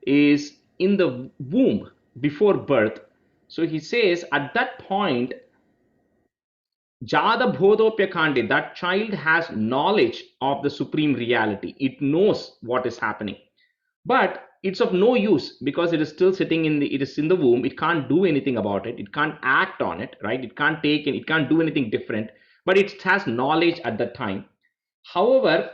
is in the womb before birth, so he says at that point, Jada Bodhopyakandi, that child has knowledge of the supreme reality. It knows what is happening. But it's of no use because it is still sitting in the, it is in the womb. It can't do anything about it. It can't act on it, right? It can't take it. It can't do anything different, but it has knowledge at that time. However,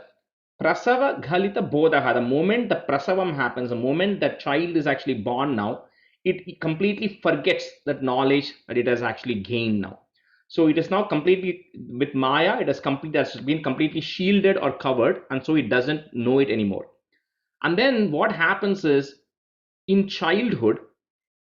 prasava ghalita bodhaha, the moment the prasavam happens, the moment that child is actually born now, it completely forgets that knowledge that it has actually gained now. So it is now completely with Maya, it has been completely shielded or covered, and so it doesn't know it anymore. And then what happens is in childhood,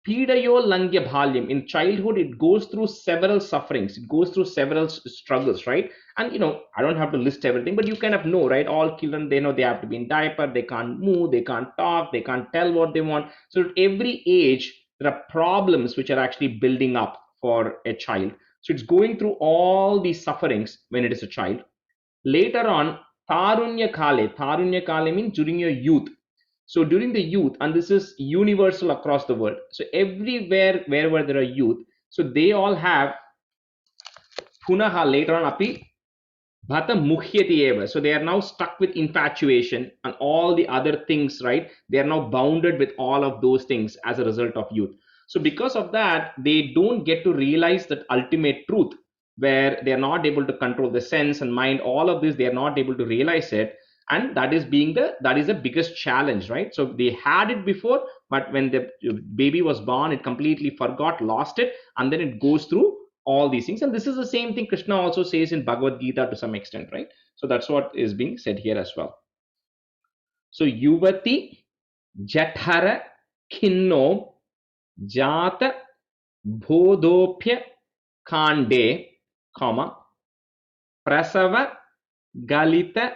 Pidayo Langya Bhalyam, in childhood, it goes through several sufferings, it goes through several struggles, right? And I don't have to list everything, but you kind of know, right? All children, they know they have to be in diaper, they can't move, they can't talk, they can't tell what they want. So at every age, there are problems which are actually building up for a child. So it's going through all these sufferings when it is a child. Later on, Tarunya Kale means during your youth. So during the youth, and this is universal across the world. So everywhere, wherever there are youth, so they all have Punaha later on api Bhata Mukhyati eva. So they are now stuck with infatuation and all the other things, right? They are now bounded with all of those things as a result of youth. So because of that, they don't get to realize that ultimate truth where they are not able to control the sense and mind, all of this, they are not able to realize it. And that is the biggest challenge, right? So they had it before, but when the baby was born, it completely forgot, lost it, and then it goes through all these things. And this is the same thing Krishna also says in Bhagavad Gita to some extent, right? So that's what is being said here as well. So Yuvati Jathara Kinno Jata Bodhopya Kande, comma, Prasava Galita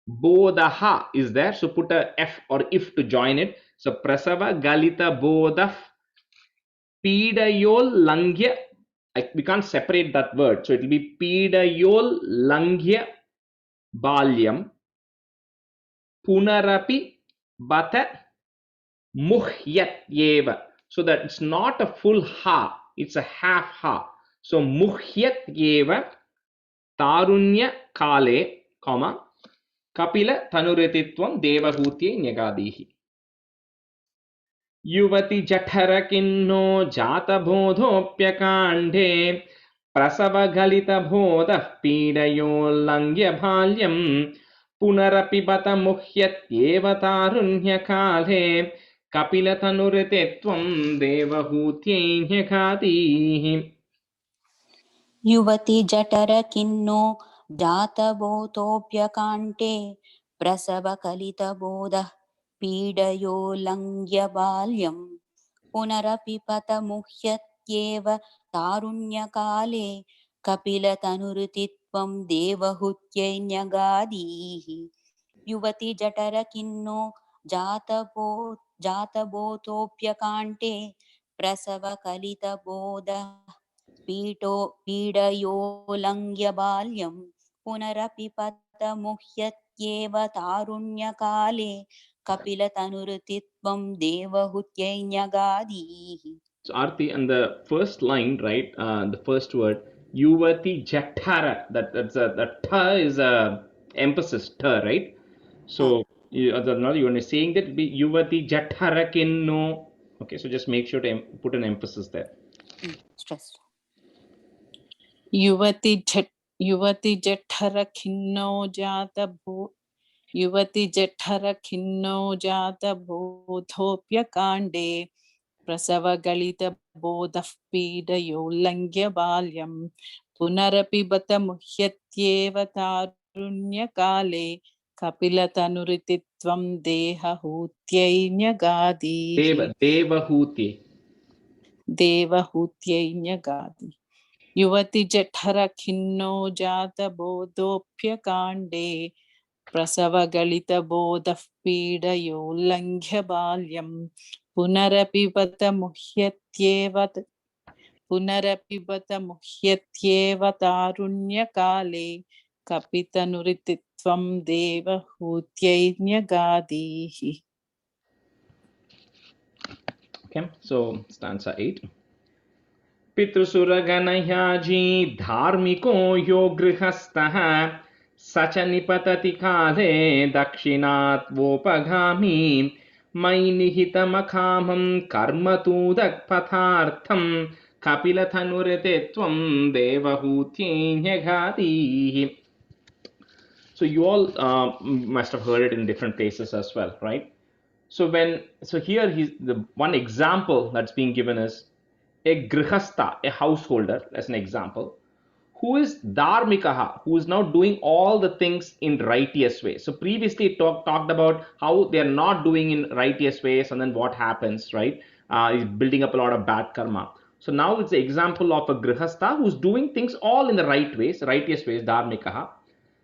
Bodaha is there. So put a F or if to join it. So Prasava Galita Bodaf Pidayol Langya. We can't separate that word. So it will be Pidayol Langya Balyam Punarapi Bata Muhyat Yeva. So that it's not a full ha, it's a half ha. So Muhyat Yeva Tarunya Kale, comma, Kapila Tanurititvam Devahutye Nyagadihi. Yuvati Jathara Kinno Jata Bodhopyakande Prasava Galita Bodha Pidayo Langya Bhalyam Punarapi Bata Muhyat Yeva Tarunya Kale Kapila Tanurititvam Devahutye Nyagadihi. युवति जठर किन्नो जातबोधोऽप्यकाण्टे प्रसवकलितबोधः पीडयोल्लङ्घ्य बाल्यं पुनरपि पतमुह्यत्येव तारुण्यकाले कपिलतनुरितित्वं देवहूत्यै न्यगादीः युवति जठर किन्नो जातबोधोऽप्यकाण्टे प्रसवकलितबोधः पीडयोल्लङ्घ्य बाल्यं पुनरपि पतमुह्यत्येव तारुण्यकाले कपिलतनुरितित्वं देवहूत्यै न्यगादीः. So Arti, and the first line, right? The first word, Yuvati Jathara. That ta is a emphasis ta, right? So you are saying that be Yuvati Jathara Kinno. Okay, so just make sure to put an emphasis there. Stress. युवति जठर खिन्नो जात बोधोप्यकाण्डे प्रसवगलित बोधः पीडयोल्लङ्घ्य बाल्यं पुनरपि बत मुह्यत्येव तारुण्यकाले कपिलतनुरितित्वं देवहूत्यै न्यगादीः. देवहूत्यै न्यगादीः. युवति जठर खिन्नो जात बोधोप्यकाण्डे प्रसवगलित बोधः पीडयोल्लङ्घ्य बाल्यं पुनरपि बत मुह्यत्येव तारुण्यकाले कपितनुरितित्वं देवहूत्यै न्यगादीः. Okay, so stanza 8. Pitrusuraganyaji dharmiko yo grihastah sacha nipatati kale dakshinat vopagami mainihitamakhamam karmatudak pathartham kapilathanurititvam devahutye nyagadihi. So you all must have heard it in different places as well, right? So here the one example that's being given is a grihastha, a householder, as an example, who is dharmikaha, who is now doing all the things in righteous way. So previously talked about how they are not doing in righteous ways, and then what happens, right? Is building up a lot of bad karma. So now it's the example of a grihastha who's doing things all in the right ways, righteous ways, dharmikaha.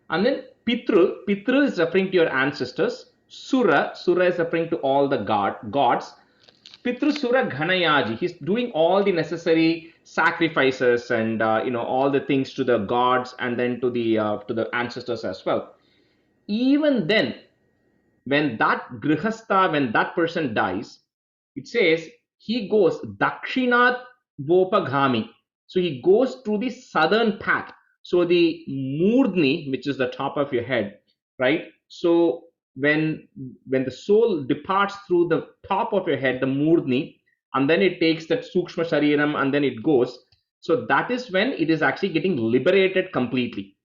And then Pitru is referring to your ancestors. Sura is referring to all the gods. Pitru Sura Ghanayaji, he's doing all the necessary sacrifices and all the things to the gods and then to the ancestors as well. Even then, when that grihastha, when that person dies, it says he goes Dakshinat Vopagami. So he goes to the southern path. So the Murdni, which is the top of your head, right? So when the soul departs through the top of your head, the Murdni, and then it takes that Sukshma Shariram and then it goes, So that is when it is actually getting liberated completely.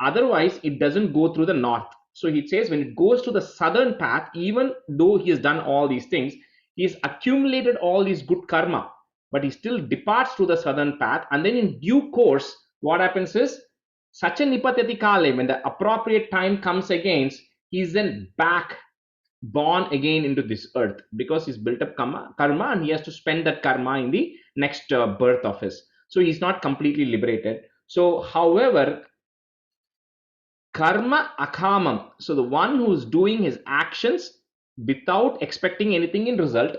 Otherwise, it doesn't go through the north. So he says when it goes to the southern path, even though he has done all these things, he has accumulated all these good karma, but he still departs to the southern path. And then in due course, what happens is, such a nipatati kale, when the appropriate time comes against, he's then back, born again into this earth, because he's built up karma and he has to spend that karma in the next birth of his. So he's not completely liberated. So, however, karma akhamam, so the one who is doing his actions without expecting anything in result,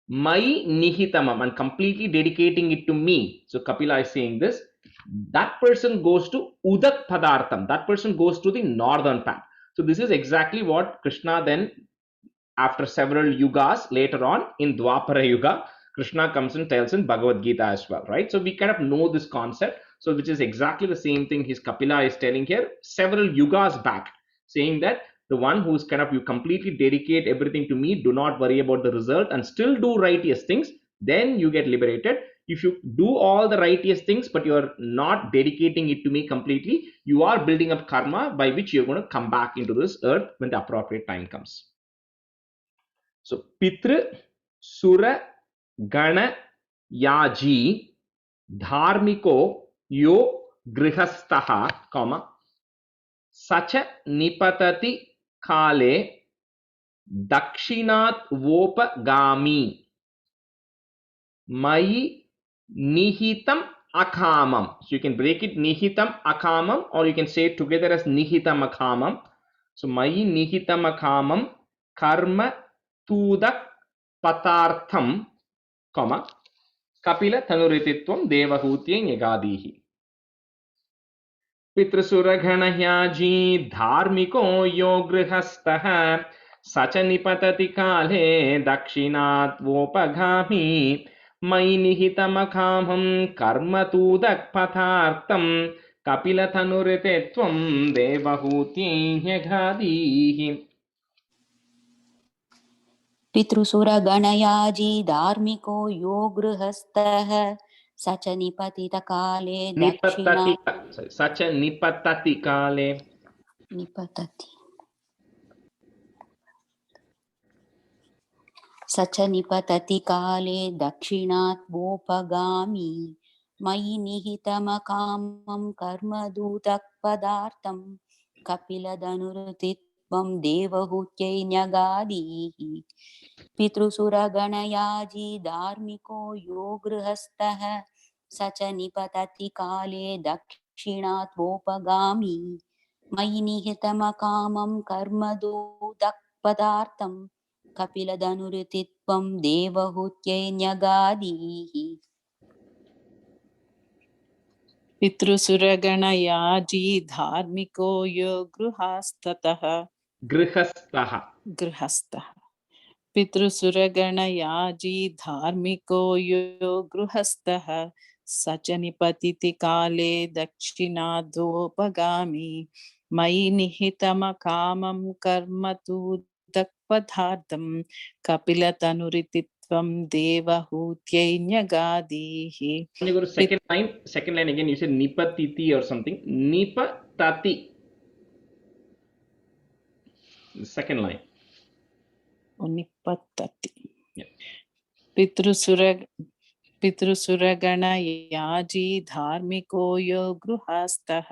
mai nihitamam, and completely dedicating it to me. So Kapila is saying this, that person goes to udak padartham, that person goes to the northern path. So this is exactly what Krishna then, after several yugas later on in Dwapara Yuga, Krishna comes and tells in Bhagavad Gita as well, right? So we kind of know this concept. So which is exactly the same thing his Kapila is telling here several yugas back, saying that the one who's kind of, you completely dedicate everything to me, do not worry about the result, and still do righteous things, then you get liberated. If you do all the righteous things, but you're not dedicating it to me completely, you are building up karma by which you're going to come back into this earth when the appropriate time comes. So, Pitra, Sura, Gana, Yaji, Dharmiko, Yo, Grihastaha, comma, Sacha Nipatati Kale, Dakshinat Vopagami, Mai Nihitam Akhamam. So, you can break it Nihitam Akhamam, or you can say it together as Nihitam Akhamam. So, Mai Nihitam Akhamam, Karma Tudak Patartham, comma, Kapila Tanurititvam Devahutye Nyagadihi. Pitrasuraghanayaji Dharmiko Yo Grihastha Sacha Nipatati Kale Dakshinat Vopagami Mai Nihitamakhamam Karma Tudak Pathartham Kapila Tanurititvam Devahutye Nyagadihi. पितृसुरगणयाजी धार्मिको यो गृहस्थः स च निपतितकाले दक्षिणा Sacha Nipatati Kale. निपतति स च निपतति काले दक्षिणात् वोपगामी मयि निहितमकामं कर्मदूतपदार्थं कपिलदनुरुतित्वं देवहूत्यै न्यगादीः पितृसुरगणयाजी धार्मिको यो गृहस्थः स च निपतति काले दक्षिणात् वोपगामी मयि निहितमकामं कर्मदूतपदार्थं कपिलदनुरुतित्वं देवहूत्यै न्यगादीः पितृसुरगणयाजी धार्मिको यो गृहस्थः पितृसुरगणयाजी धार्मिको यो गृहस्थः स च निपतिति काले दक्षिणाद्वोपगामी मयि निहितमकामं कर्म तूदक्पदार्थं कपिलतनुरितित्वं देवहूत्यै न्यगादीः. When you go to second line again, you say Nipatiti or something. Nipatati. The second line. Nipatati. Yeah. पितृसुरगणयाजी धार्मिको यो गृहस्थः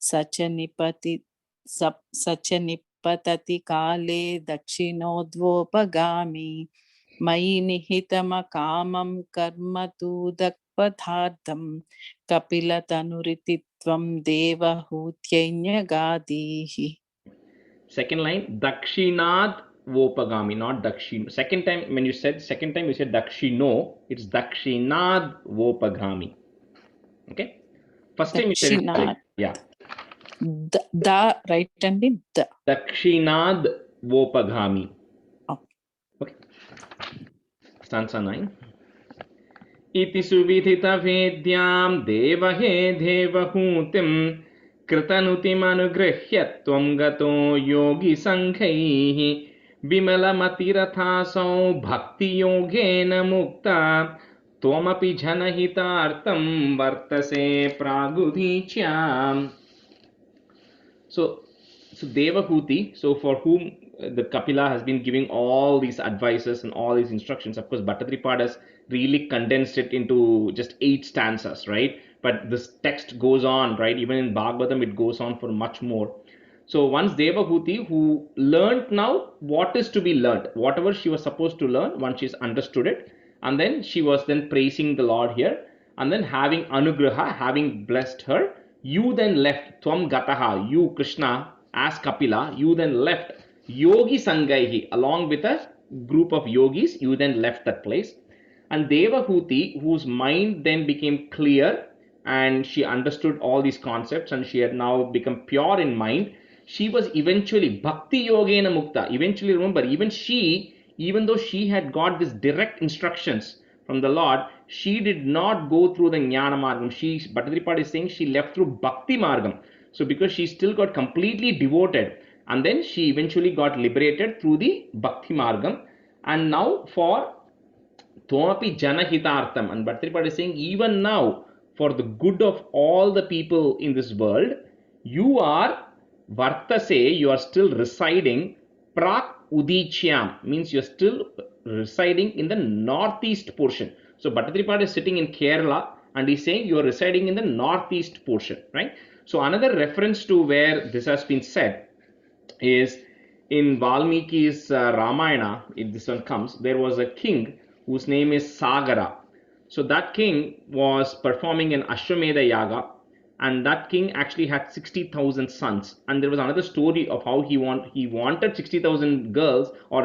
स च निपतति काले दक्षिणोद्वोपगामी मयि निहितमकामं कर्म तूदक्पदार्थं कपिलतनुरितित्वं देवहूत्यै न्यगादीः. Second line, Dakshinad Vopagami, not Dakshino. Second time you said Dakshino, it's Dakshinad Vopagami. Okay? First time you said it, yeah. The right hand in the. Dakshinad Vopagami. Oh. Okay. Stanza 9. Iti suvidhita vedyam devahe devahutim कृतनुतिमनुगृह्य त्वं गतो योगी संघैः विमलमतिरथासौ भक्ति योगेन मुक्ता त्वमपि जनहितार्थं वर्तसे प्रागुदीच्याम्. So Devahuti, so for whom the Kapila has been giving all these advices and all these instructions, of course, Bhattacharya has really condensed it into just 8 stanzas, right? But this text goes on, right? Even in Bhagavatam, it goes on for much more. So once Devahuti, who learned now what is to be learned, whatever she was supposed to learn, once she's understood it, and then she was then praising the Lord here, and then having anugraha, having blessed her, you then left, Tvam Gataha, you Krishna, as Kapila, you then left Yogi Sangaihi, along with a group of yogis, you then left that place. And Devahuti, whose mind then became clear and she understood all these concepts and she had now become pure in mind, she was eventually Bhakti Yogena Mukta. Eventually, remember, even she, even though she had got this direct instructions from the Lord, she did not go through the Jnana Margam. Bhattacharya is saying she left through Bhakti Margam. So because she still got completely devoted, and then she eventually got liberated through the Bhakti Margam. And now for Tvapi Janahitartham, and Bhattacharya is saying even now for the good of all the people in this world, you are Vartase, you are still residing Prak Udichyam, means you're still residing in the northeast portion. So Bhattacharya is sitting in Kerala and he's saying you are residing in the northeast portion, right? So another reference to where this has been said is in Valmiki's Ramayana. If this one comes, there was a king whose name is Sagara. So that king was performing an Ashwamedha Yaga, and that king actually had 60,000 sons. And there was another story of how he wanted 60,000 girls, or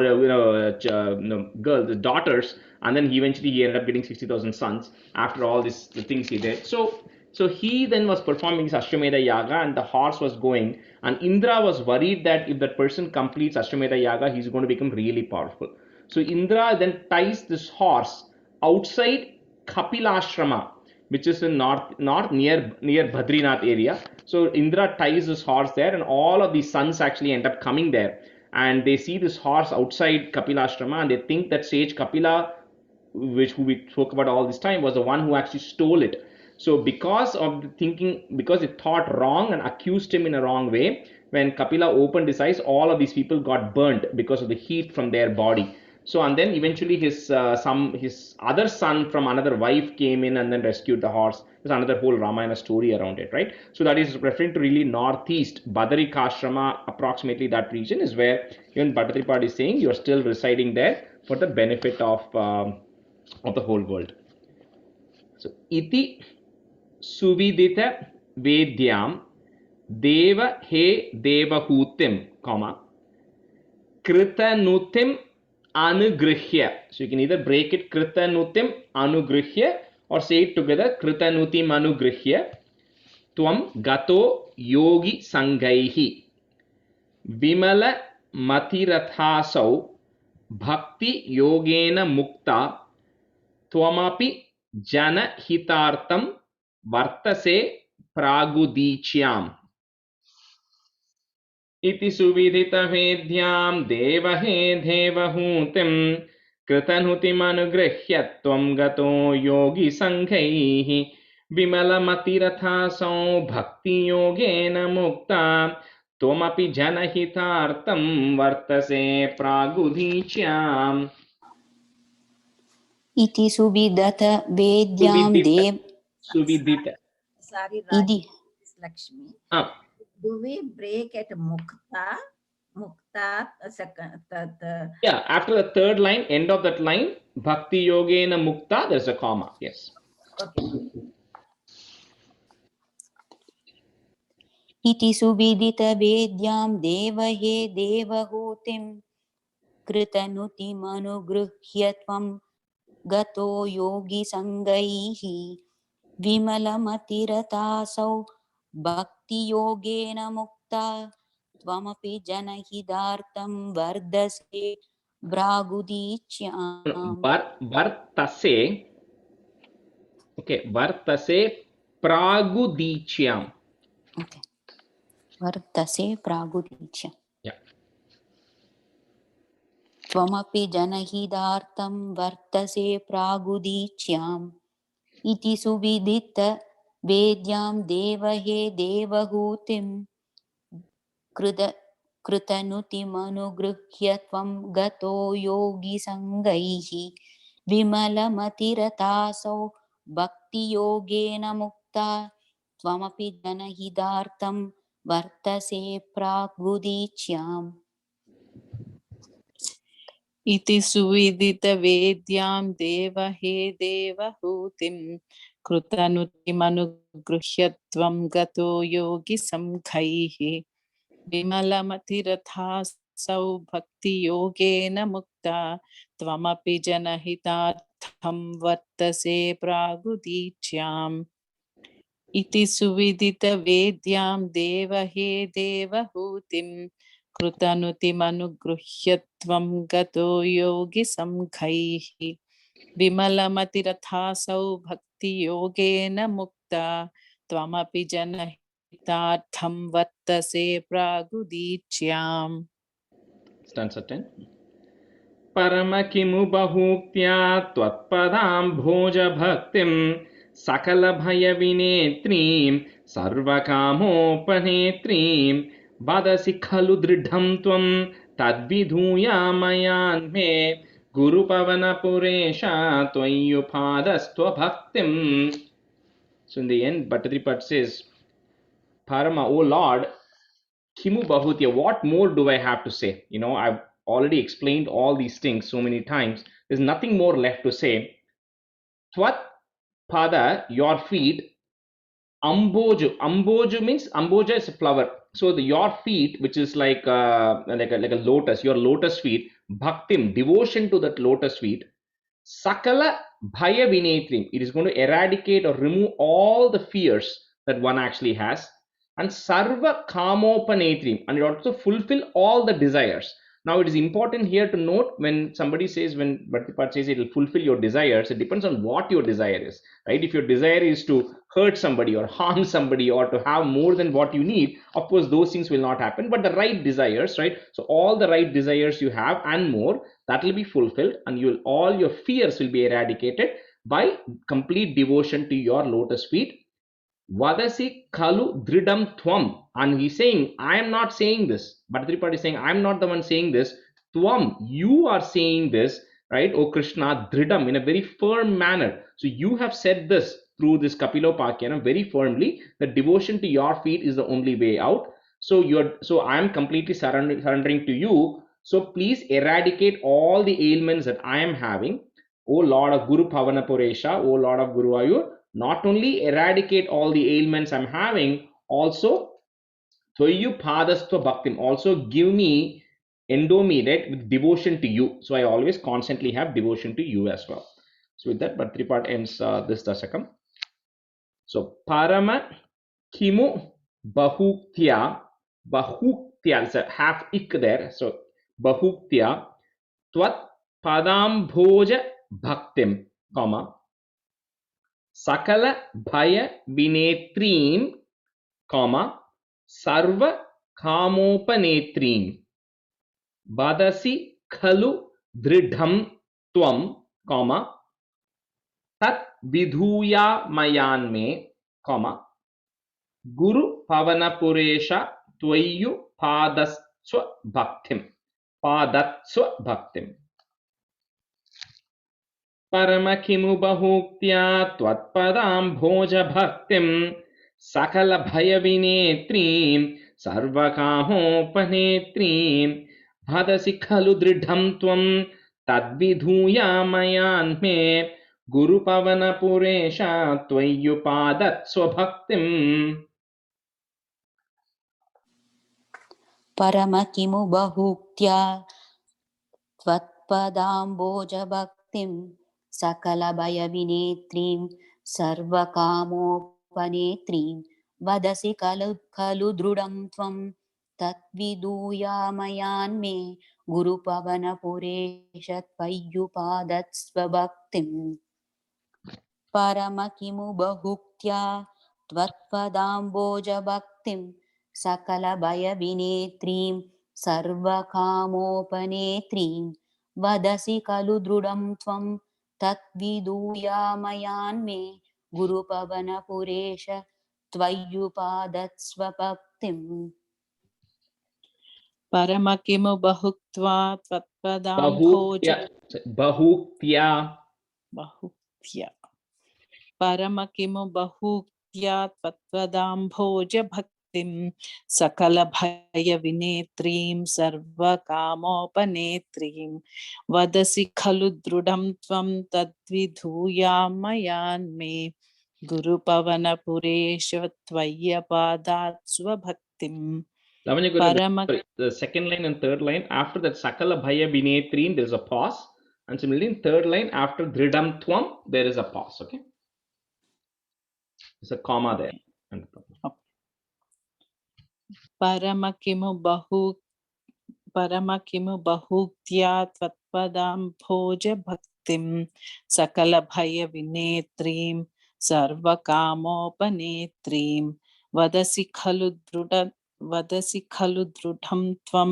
girls, daughters, and then he ended up getting 60,000 sons after all the things he did. So he then was performing his Ashwamedha Yaga, and the horse was going, and Indra was worried that if that person completes Ashwamedha Yaga, he's going to become really powerful. So Indra then ties this horse outside Kapilashrama, which is in north near Badrinath area. So Indra ties his horse there, and all of these sons actually end up coming there, and they see this horse outside Kapilashrama, and they think that sage Kapila, who we spoke about all this time, was the one who actually stole it. So because of the thinking, because it thought wrong and accused him in a wrong way, when Kapila opened his eyes, all of these people got burnt because of the heat from their body. So, and then eventually his other son from another wife came in and then rescued the horse. There's another whole Ramayana story around it, right? So that is referring to really northeast Badarikashrama, approximately that region is where even Bhattacharya is saying you're still residing there for the benefit of the whole world. So, iti suvidita vedyam deva he devahutim, comma, kritanutim anugrihya. So you can either break it kritanutim anugrihya or say it together kritanutim anugrihya tvam gato yogi sangaihi vimala matirathasau bhakti yogena mukta twamapi jana hitartam vartase pragudichyam. इति सुविदितवेद्यां देवहे देवहूतिं कृतनुतिमनुगृह्य त्वं गतो योगिसङ्घैः विमलमतिरथासौ भक्तियोगेन मुक्ता त्वमपि जनहितार्थं वर्तसे प्रागुदीच्याम्. इति सुविदत वेद्यां देव Suvidita. Sorry, इति Lakshmi. Ah. Do we break at mukta? Mukta, second, Yeah, after the third line, end of that line, bhakti yogena mukta, there's a comma. Yes. okay. इति सुविदित वेद्यां देवहे देवहूतिं कृतनुतिमनुगृह्य त्वं गतो योगिसङ्गैः विमलमतिरतासौ भक्तियोगेन मुक्ता त्वमपि जनहितार्थं वर्धसे भ्रागुदीच्याम्. Vartase. Okay, vartase pragudichyam. Okay. वर्तसे प्रागुदीच्य. Yeah. त्वमपि जनहितार्थं वर्तसे प्रागुदीच्याम् इति सुविदित वेद्यां देवहे देवहूतिं कृतनुतिमनुगृह्य त्वं गतो योगिसङ्गैः विमलमतिरतासौ भक्तियोगेन मुक्ता त्वमपि जनहितार्थं वर्तसे प्रागुदीच्याम् इति सुविदितवेद्यां देवहे देवहूतिं कृतनुतिमनुगृह्य त्वं गतो योगिसङ्घैः विमलमतिरथासौ भक्तियोगेन मुक्ता त्वमपि जनहितार्थं वर्तसे प्रागुदीच्याम् इति सुविदितवेद्यां देवहे देवहूतिं कृतनुतिमनुगृह्य त्वं गतो योगिसङ्घैः विमलमतिरथासौ भक्तियोगेन मुक्ता त्वमपि जनहितार्थं वर्तसे प्रागुदीच्याम्. Stanza 10. परमकिमु बहुक्त्या त्वत्पदाम्भोजभक्तिं सकलभयविनेत्रीं सर्वकामोपनेत्रीं वदसि खलु दृढं त्वं तद्विधूयामयान्मे गुरुपवनपुरेशा त्वय्युपादस्त्वभक्तिम्. So in the end, Bhattadripat says, Parama, O Lord, Kimu Bahutya, what more do I have to say? You know, I've already explained all these things so many times. There's nothing more left to say. Twat Pada, your feet, Amboju. Amboju means Amboja is a flower. So your feet, which is like a lotus, your lotus feet, Bhaktim, devotion to that lotus feet, Sakala Bhaya Vinetrim, it is going to eradicate or remove all the fears that one actually has. And Sarva Kamopanetrim, and it also fulfill all the desires. Now it is important here to note when somebody says, when Bhattipad says it will fulfill your desires, it depends on what your desire is, right? If your desire is to hurt somebody or harm somebody or to have more than what you need, of course those things will not happen, but the right desires, right? So all the right desires you have and more, that will be fulfilled, and all your fears will be eradicated by complete devotion to your lotus feet. Vadasi kalu dridam tvam. And he's saying, I am not saying this. Bhattadripat is saying, I am not the one saying this. Tvam, you are saying this, right? O Krishna, dridam, in a very firm manner. So you have said this through this Kapilopakyanam very firmly, that devotion to your feet is the only way out. So I am completely surrendering to you. So please eradicate all the ailments that I am having. O Lord of Guru Pavanapuresha, O Lord of Guru Ayur, not only eradicate all the ailments I'm having, also Tvayu Padastva Bhaktim, also give me, endow me, right, with devotion to you. So I always constantly have devotion to you as well. So with that, Bhattadripat ends this Dasakam. So Parama Kimu Bahuktya, it's a half ik there. So Bahuktya Tvat Padambhoja Bhaktim, comma, Sakala Bhaya Vinetrim, comma, Sarva Kamopanetrim, Vadasi Khalu Dridham Tvam, comma, Tat Vidhuya Mayanme, comma, Guru Pavanapuresha Tvayu Padatsva Bhaktim, Padatsva Bhaktim. परमकिमु बहुक्त्या त्वत्पदाम्भोजभक्तिं सकलभयविनेत्रीं सर्वकामोपनेत्रीं भदसि खलु दृढं त्वं तद्विधूयामयान्मे गुरुपवनपुरेशा त्वय्युपादत्स्वभक्तिम्. परमकिमु बहुक्त्या त्वत्पदाम्बोजभक्तिं सकलभयविनेत्रीं सर्वकामोपनेत्रीं वदसि खलु दृढं त्वं तद्विधूयामयान्मे गुरुपवनपुरेश त्वय्युपादत्स्वभक्तिम्. परमकिमु बहुक्त्या त्वत्पदाम्बोजभक्तिं सकलभयविनेत्रीं सर्वकामोपनेत्रीं वदसि खलु दृढं त्वं तद्विदूयामयान्मे गुरुपवनपुरेश त्वय्युपादत्स्वभक्तिम् परमकिमु बहुक्त्वा त्वत्पदाम्भोज Bahuktya. बहुक्त्या परमकिमु बहुक्त्या त्वत्पदाम्भोज भक्तिं सकलभयविनेत्रीं सर्वकामोपनेत्रीं वदसि खलु दृढं त्वं तद्विधूयामयान्मे गुरुपवनपुरेश त्वय्यपादात् स्वभक्तिम् Lavanya Guru, परम sorry, the second line and third line, after that Sakala Bhaya Vinetrin, there is a pause. And similarly, in third line, after Dridam Tvam, there is a pause. Okay. There's a comma there. परमकिमु बहुक्त्या त्वत्पदाम्भोज भक्तिं सकलभयविनेत्रीं सर्वकामोपनेत्रीं वदसि खलु दृढं त्वं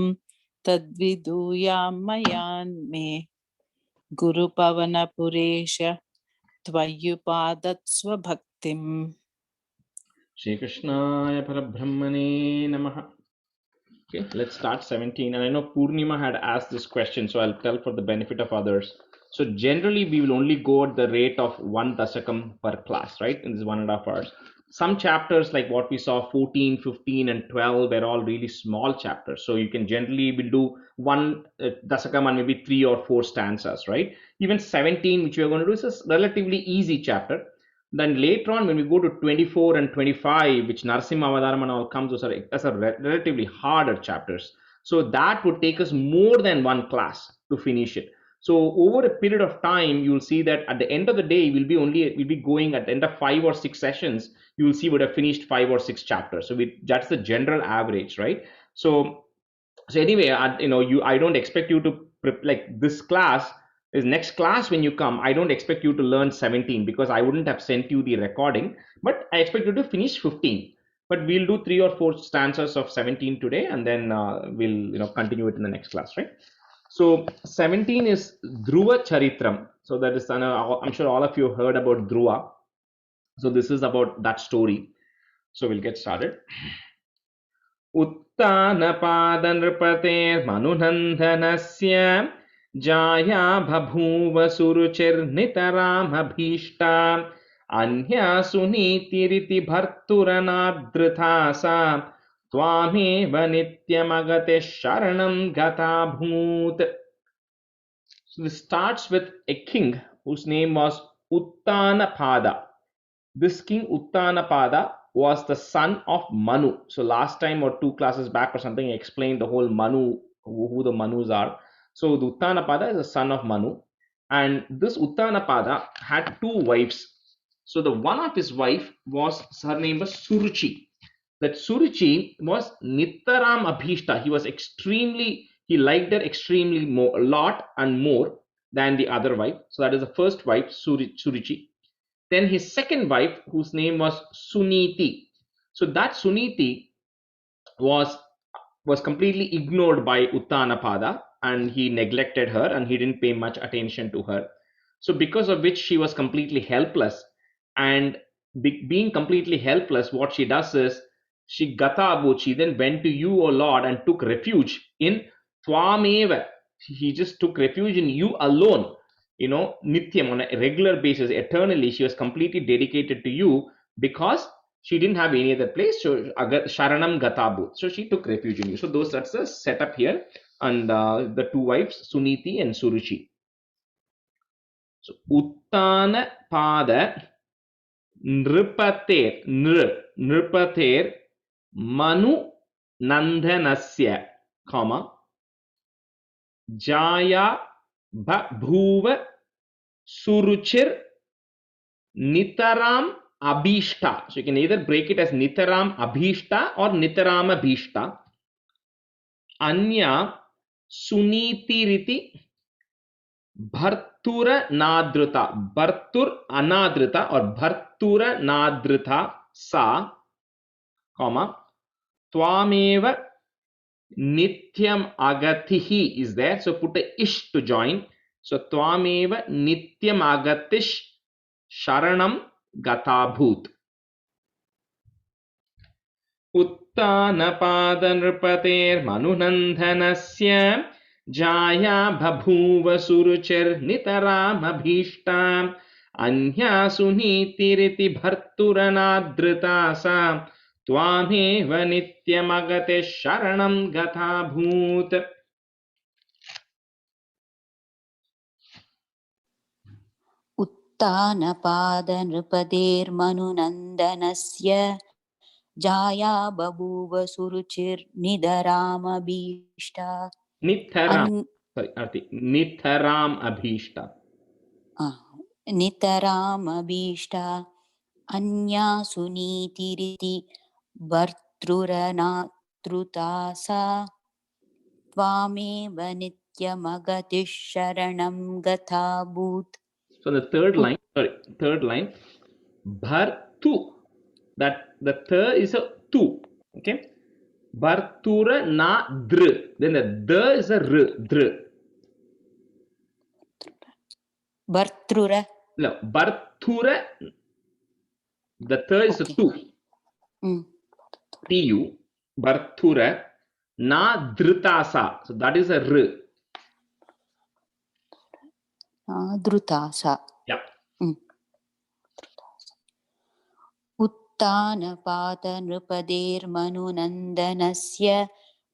तद्विदूयामयान्मे गुरुपवनपुरेश त्वय्युपादत्स्वभक्तिम् Shri Krishnaya Parabrahmane Namaha. Okay, let's start 17. And I know Purnima had asked this question, so I'll tell for the benefit of others. So generally, we will only go at the rate of 1 dasakam per class, right? In this 1.5 hours. Some chapters like what we saw, 14, 15, and 12, were all really small chapters. So you can generally will do 1 dasakam and maybe 3 or 4 stanzas, right? Even 17, which we are going to do, is a relatively easy chapter. Then later on, when we go to 24 and 25, which Narasimha Avadaram and all comes, those are relatively harder chapters. So that would take us more than 1 class to finish it. So over a period of time, you will see that at the end of the day, we'll be going at the end of 5 or 6 sessions, you will see we would have finished 5 or 6 chapters. So that's the general average, right? So anyway, I don't expect you to like this class. Is next class when you come, I don't expect you to learn 17 because I wouldn't have sent you the recording, but I expect you to finish 15. But we'll do 3 or 4 stanzas of 17 today, and then we'll continue it in the next class, right? So 17 is Dhruva Charitram. So that is, I'm sure all of you heard about Dhruva. So this is about that story. So we'll get started. Uttanapada nrpater manunandhanasya Jaya bhabhuva suruchirnitaramabhishta Anya sunitiriti bharturanadrithasa Tvameva nityamagate sharanam gata bhut. So this starts with a king whose name was Uttanapada. This king Uttanapada was the son of Manu. So last time or 2 classes back or something, I explained the whole Manu, who the Manus are. So the Uttanapada is the son of Manu, and this Uttanapada had 2 wives. So the one of his wife was, her name was Suruchi. That Suruchi was Nitaram Abhishta. He liked her extremely more, a lot and more than the other wife. So that is the first wife, Suruchi. Then his second wife, whose name was Suniti. So that Suniti was completely ignored by Uttanapada, and he neglected her and he didn't pay much attention to her. So because of which she was completely helpless, and being completely helpless, what she does is she then went to you, O Lord, and took refuge in Tvameva. He just took refuge in you alone. Nityam, on a regular basis, eternally, she was completely dedicated to you because she didn't have any other place. So Sharanam Gatabhu. So she took refuge in you. So that's the setup here. And the 2 wives, Suniti and Suruchi. So Uttana Pada Nripater Manu Nandhanasya, Jaya Bhuva Suruchir Nitaram Abhishta. So you can either break it as Nitaram Abhishta or Nitaram Abhishta. Anya Sunitiriti Bhartura Nadrita. Bhartur Anadrita or Bhartura Nadrita Sa, Tvameva Nityam agatihi is there, so put a ish to join. So Tvameva Nityam agatish Sharanam Gatabhut. उत्तानपादनृपतेर्मनुनन्दनस्य जाया बभूव सुरुचिर्नितरामभीष्टाम् अन्यासु नीतिरिति भर्तुरनादृता सा त्वामेव नित्यमगतिः शरणं गताभूत्. उत्तानपादनृपतेर्मनुनन्दनस्य जाया बभूव सुरुचिर्निधरामभीष्टा नितराम, sorry Arti, नितराम अभीष्टा. नितरामभीष्टा अन्या सुनीतिरिति भर्तृरनातृता सा त्वामेव नित्यमगतिः शरणं गताभूत्. So the third line, bhartu, that the third is a tu, okay. Bhartura na dr, then the d is a r, dr. Bhartrura. No, bhartura, the third is a tu, tu, bhartura na dritasa, so that is a r. Drutasa. Yeah. उत्तानपादनृपतेर्मनुनन्दनस्य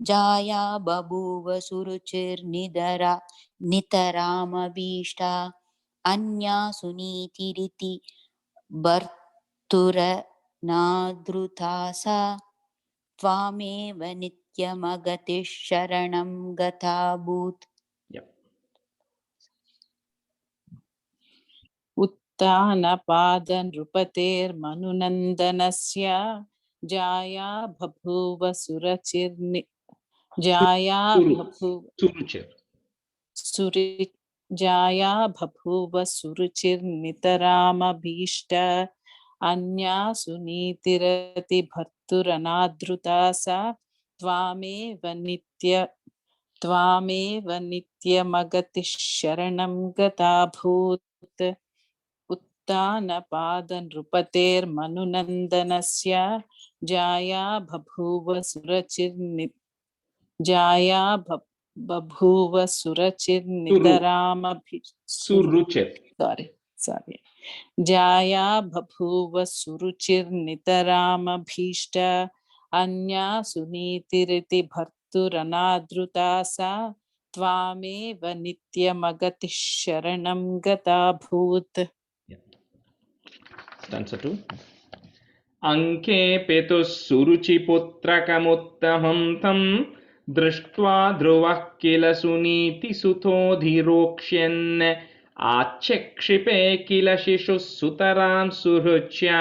जाया बभूव सुरुचिर्नितरामभीष्टा अन्या सुनीतिरिति भर्तुरनादृता सा त्वामेव नित्यमगतिः शरणं गताभूत्. उत्तानपादनृपतेर्मनुनन्दनस्य जाया बभूव सुरुचिर्नितरामभीष्ट अन्या सुनीतिरति भर्तुरनादृता सा त्वामेव नित्यमगतिः शरणं गताभूत्. उत्तानपादनृपतेर्मनुनन्दनस्य जाया बभूव सुरुचिर्नितरामभीष्ट अन्या सुनीतिरिति भर्तुरनादृता सा त्वामेव नित्यमगतिः शरणं गताभूत्. Stanza 2. Anke petus suruchiputrakamuttamam tam दृष्ट्वा ध्रुवः किल सुनीति सुतोधिरोक्ष्यन् आचक्षिपे किल शिशुः सुतरां सुहृच्या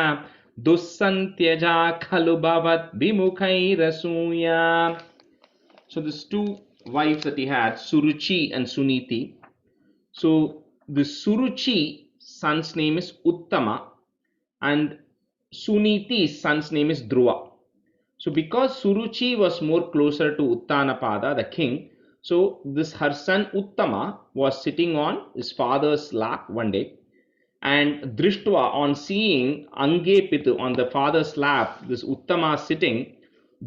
दुस्सन्त्यजा खलु भवद्विमुखैरसूया. So these two wives that he had, Suruchi and Suniti. So the Suruchi son's name is Uttama and Suniti's son's name is Dhruva. So because Suruchi was more closer to Uttanapada, the king, so this her son Uttama was sitting on his father's lap one day, and Drishtva, on seeing Ange Pitu on the father's lap, this Uttama sitting,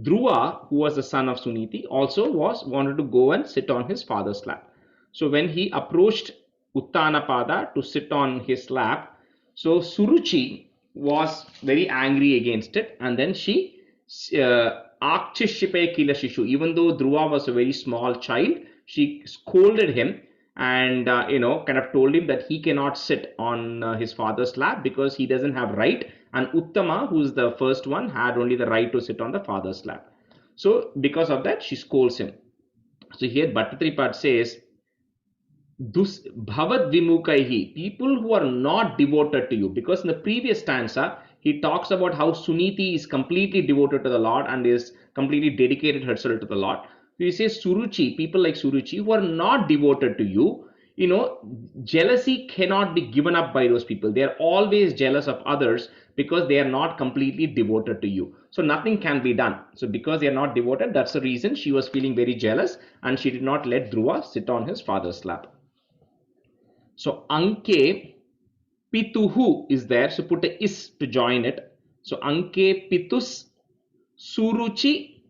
Dhruva, who was the son of Suniti, also wanted to go and sit on his father's lap. So when he approached Uttanapada to sit on his lap, so Suruchi was very angry against it, and then she Akshishipe Kila Shishu, even though Dhruva was a very small child, she scolded him and kind of told him that he cannot sit on his father's lap because he doesn't have right, and Uttama, who is the first one, had only the right to sit on the father's lap. So because of that, she scolds him. So here Bhattatripat says, Dus bhavad vimukaihi, people who are not devoted to you, because in the previous stanza he talks about how Suniti is completely devoted to the Lord and is completely dedicated herself to the Lord. So he says Suruchi, people like Suruchi who are not devoted to you, you know, jealousy cannot be given up by those people. They are always jealous of others because they are not completely devoted to you. So nothing can be done. So because they are not devoted, that's the reason she was feeling very jealous and she did not let Dhruva sit on his father's lap. So Anke Pituhu is there. So put a is to join it. So Anke Pitus Suruchi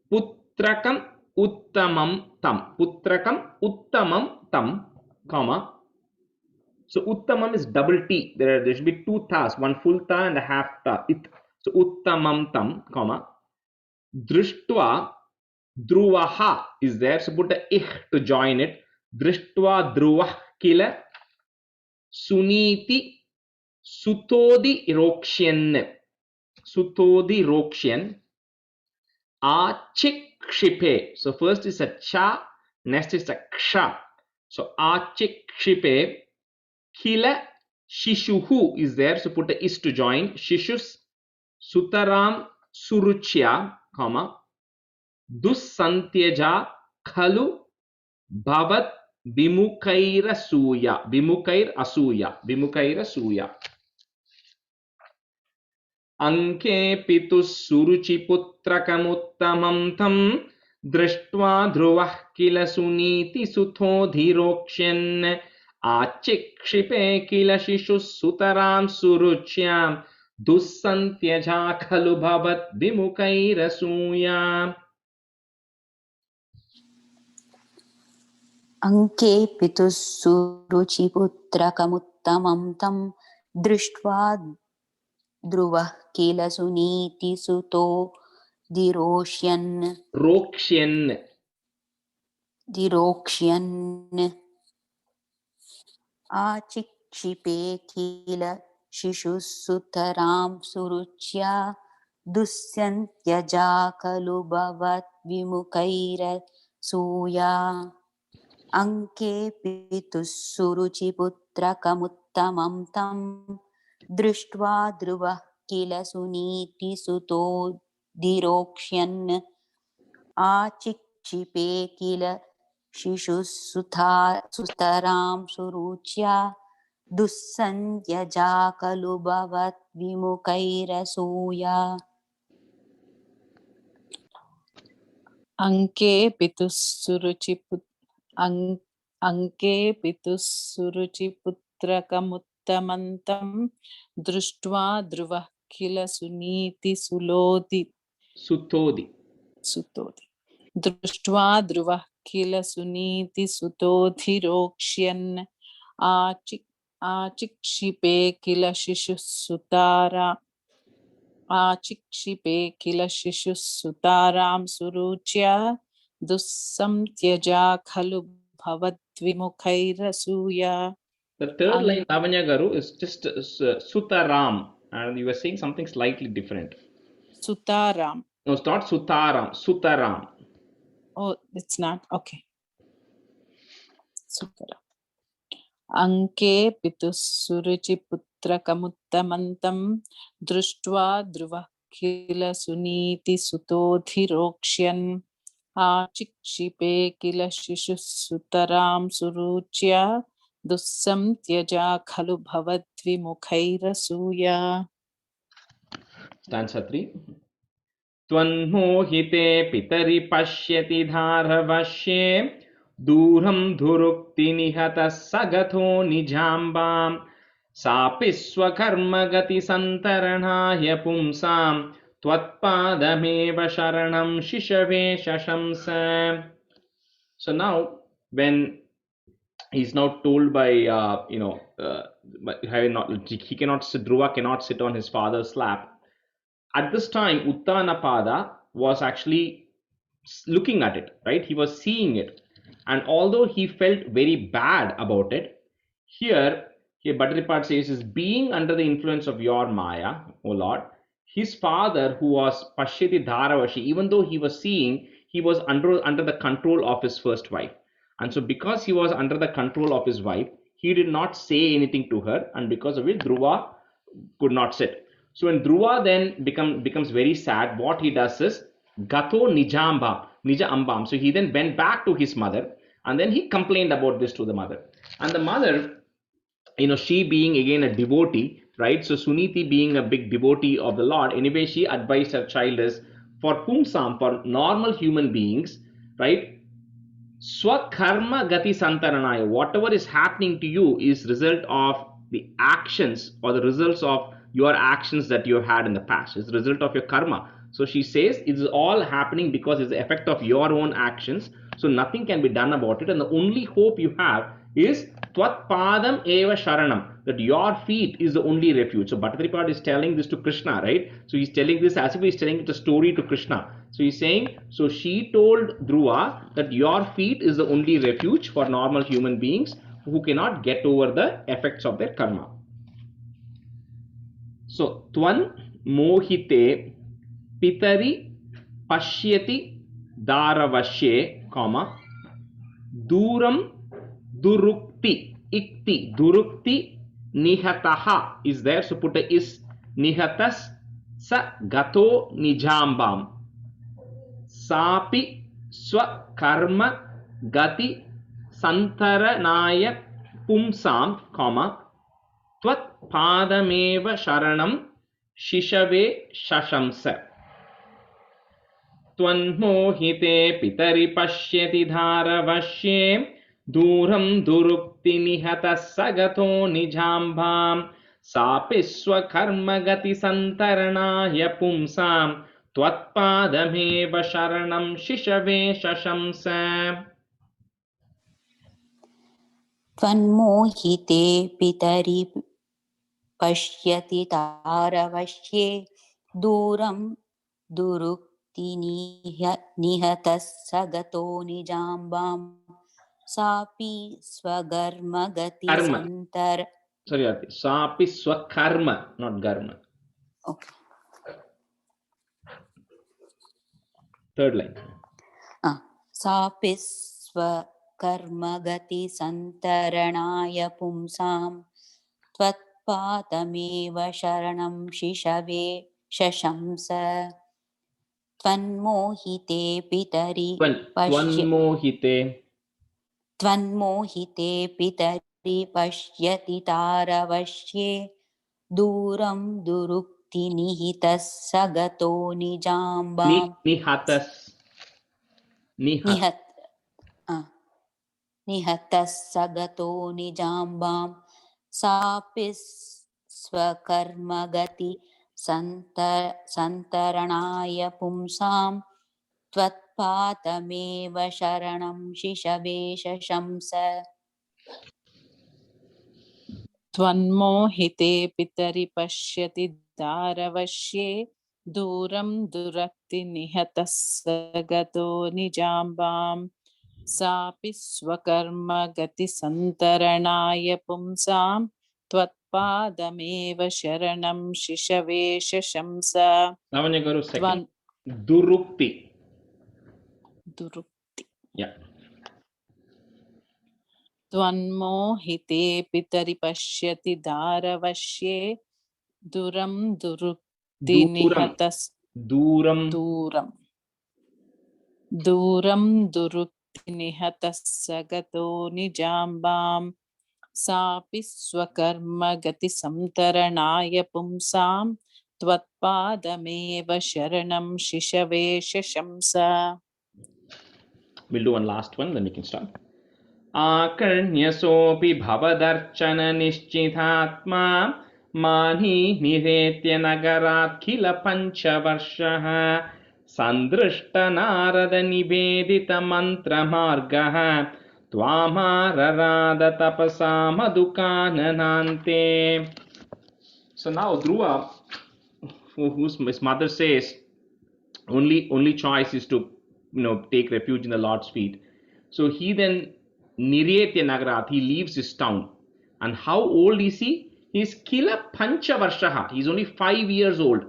Putrakam Uttamam Tam. Putrakam Uttamam Tam, comma. So Uttamam is double T. There should be two tas, one full ta and a half ta. It. So Uttamam Tam, comma. Drishtva Dhruvaha is there. So put a ich to join it. Drishtva Dhruvah Kila Suniti Sutodi Rokshyan. Sutodi Rokshyan. Achikshipe. So first is a cha, next is a ksha. So achikshipe. Kila Shishuhu is there. So put a is to join. Shishus Sutaram Suruchya, comma. Dussantyaja Khalu Bhavat Bimukaira Suya. Bimukair Asuya. Bimukaira Suya. Anke Pitus Suruchi Putrakam Tam Drishtva Dhruvah Kila Suniti Sutho Dhirokshen Achikshipe Kila Shishus Sutaram Suruchyam Dussantyaja Khalu Bhavat Bimukaira Suya. Anke pitus suruchi putrakam tam drishtva Dhruva kila suniti suto dirokshyan achikshipe kila shishusutaram suruchya dusyantyaja kalu bhavat vimukaira suya. Anke pitus suruchi putrakam tam drishtva Dhruva kila suniti suto dirokshyan achikshipe kila shishusutaram suruchya dussantyaja kalu bhavat vimukaira suya. Anke Pitus Suruchi Putrakam Drishtva Dhruva Kila Suniti Sutodi. Drishtva Dhruva Kila Suniti Sutodhi Rokshyan Achikshipe Kila Shishus Sutaram Suruchya Dussantyaja Khalu Bhavat Vimukaira Suya. The third line, Lavanya Garu, is just Sutaram, and you were saying something slightly different. Sutaram. No, it's not Sutaram. Sutaram. Oh, it's not. Okay. Sutaram. Anke Pitus Suruchi Putrakam Drishtva Dhruva Kila Suniti Sutodhi Rokshyan Achikshipe Kila Shishus Sutaram Suruchya Dussantyaja Khalu Bhavat Vimukhaira Suya. Stanza 3. Tvanmohite pitari pashyati dharavashye Duram dhurukti nihata sagatho nijambam Sapi swakarma gati santaranaya pumsam Tvatpadameva sharanam shishave shashamsa. So now when he's now told by Dhruva cannot sit on his father's lap. At this time, Uttanapada was actually looking at it, right? He was seeing it, and although he felt very bad about it, here Bhattaripad says is being under the influence of your Maya, O Lord. His father, who was Pashyati Dharavashi, even though he was seeing, he was under the control of his first wife. And so because he was under the control of his wife, he did not say anything to her, and because of it, Dhruva could not sit. So when Dhruva then becomes very sad, what he does is Gato Nija Ambam. So he then went back to his mother, and then he complained about this to the mother. And the mother, she being again a devotee, right? So Suniti being a big devotee of the Lord, anyway, she advised her child is for pumsam, for normal human beings, right? Swakarma gati santaranaya. Whatever is happening to you is result of the actions or the results of your actions that you had in the past. It's the result of your karma. So she says it's all happening because it's the effect of your own actions. So nothing can be done about it. And the only hope you have is Tvat Padam Eva Sharanam, that your feet is the only refuge. So Bhattacharya is telling this to Krishna, right? So he's telling this as if he's telling it a story to Krishna. So he's saying, so she told Dhruva that your feet is the only refuge for normal human beings who cannot get over the effects of their karma. So Twan Mohite Pitari Pashyati Daravashye, comma, Duram Durukti, Ikti, Durukti Nihataha is there. So put a is Nihatas Sa Gato Nijambam. Sapi Swakarma Gati Santaranaya Pumsam, comma, Tvat Padameva Sharanam Shishave Shashamsa. Tvanmohite Pitari Pashyati Dharavashye Duram Durukti Nihata Sagato Nijambam Sapi Swakarma Gati Santaranaya Pumsam Tvatpadameva Sharanam Shishave Shashamsa. Tvanmohite pitari pashyati taravashye duram durukti nihatas sagato nijambam sapi swagarmagati Karma. santar. Sorry, Arti. Sapi Swakarma, not Garma. Okay. Third line. Sapi swakarmagati santaranaya pumsam Tvatpadameva sharanam shishave shashamsa. Tvanmohite pitari Tvanmohite pitari pashyati taravashye duram durukti nihitas sagato nijambam. Nihatas sagato nijambam sapis swakarmagati santaranaya pumsam tvatpadameva sharanam shishave shashamsa. Tvanmohite pitari pashyati daravashye duram durakti nihatas sagato nijambam sapi swakarma gati santaranaya pumsam tvatpadameva sharanam shishave shashamsa. Lavanya Garu, second. Durukti. Yeah. Tvanmohite pitari pashyati daravashye duram durukti nihatas duram durukti nihatas sagato nijambam sapi swakarma gati samtaranaya pumsam tvatpadameva sharanam shishave shashamsa. We'll do one last one, then we can start. Akarnyasopi bhavadarchana nischithatma mani niretya nagarat khila panchavarshaha sandrishta narada nivedita mantra margaha tvamararada tapasa madukananante. So now Dhruva, whose his mother says only choice is to take refuge in the Lord's feet. So he then Niryetya Nagarat, he leaves his town. And how old is he? He's Kila Panchavarshaha. He's only 5 years old.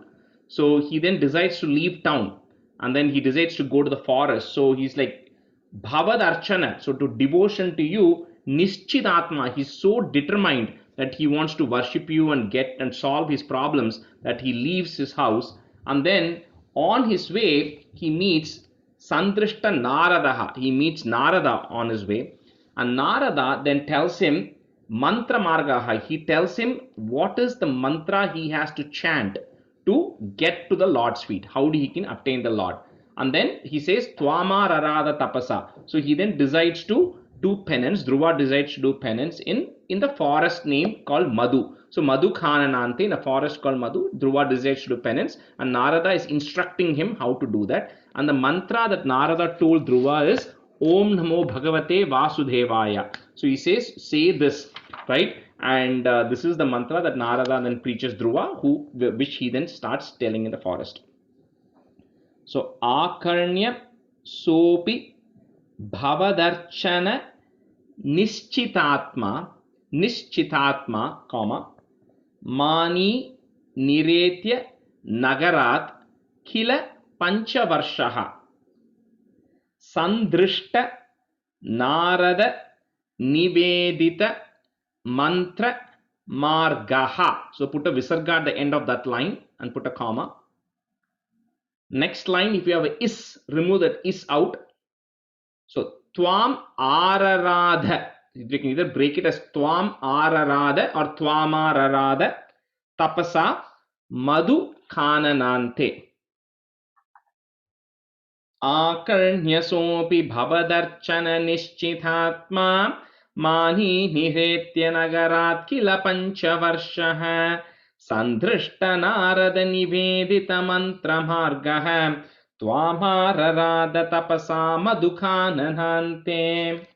So he then decides to leave town. And then he decides to go to the forest. So he's like Bhavad Archana. So to devotion to you, Nishchidatma. He's so determined that he wants to worship you and get and solve his problems that he leaves his house. And then on his way, he meets Sandrishta Naradaha. He meets Narada on his way. And Narada then tells him mantra margaha. He tells him what is the mantra he has to chant to get to the Lord's feet, how he can obtain the Lord. And then he says Twama Rarada Tapasa. So he then decides to do penance. Dhruva decides to do penance in the forest name called Madhu. So Madhu Khananante, in a forest called Madhu, Dhruva decides to do penance, and Narada is instructing him how to do that. And the mantra that Narada told Dhruva is Om Namo Bhagavate Vasudevaya. So he says, say this, right? And this is the mantra that Narada then preaches Dhruva, which he then starts telling in the forest. So Akarnya Sopi Bhavadarchana Nishchitatma, comma, Mani Niretya Nagarat Kila Panchavarshaha Sandrishta Narada Nivedita Mantra Margaha. So put a visarga at the end of that line and put a comma. Next line, if you have a is, remove that is out. So Twam Araradha. You can either break it as Twam Araradha or Twamararadha Tapasa Madhu Khananante. Akarnyasopi Bhavadarchana Nishchithatma Mani Niretya Nagarat Kila Panchavarshaha Sandrishta Narada Nivedita Mantra Margaha Twamararada Tapasa Madhu Khananante.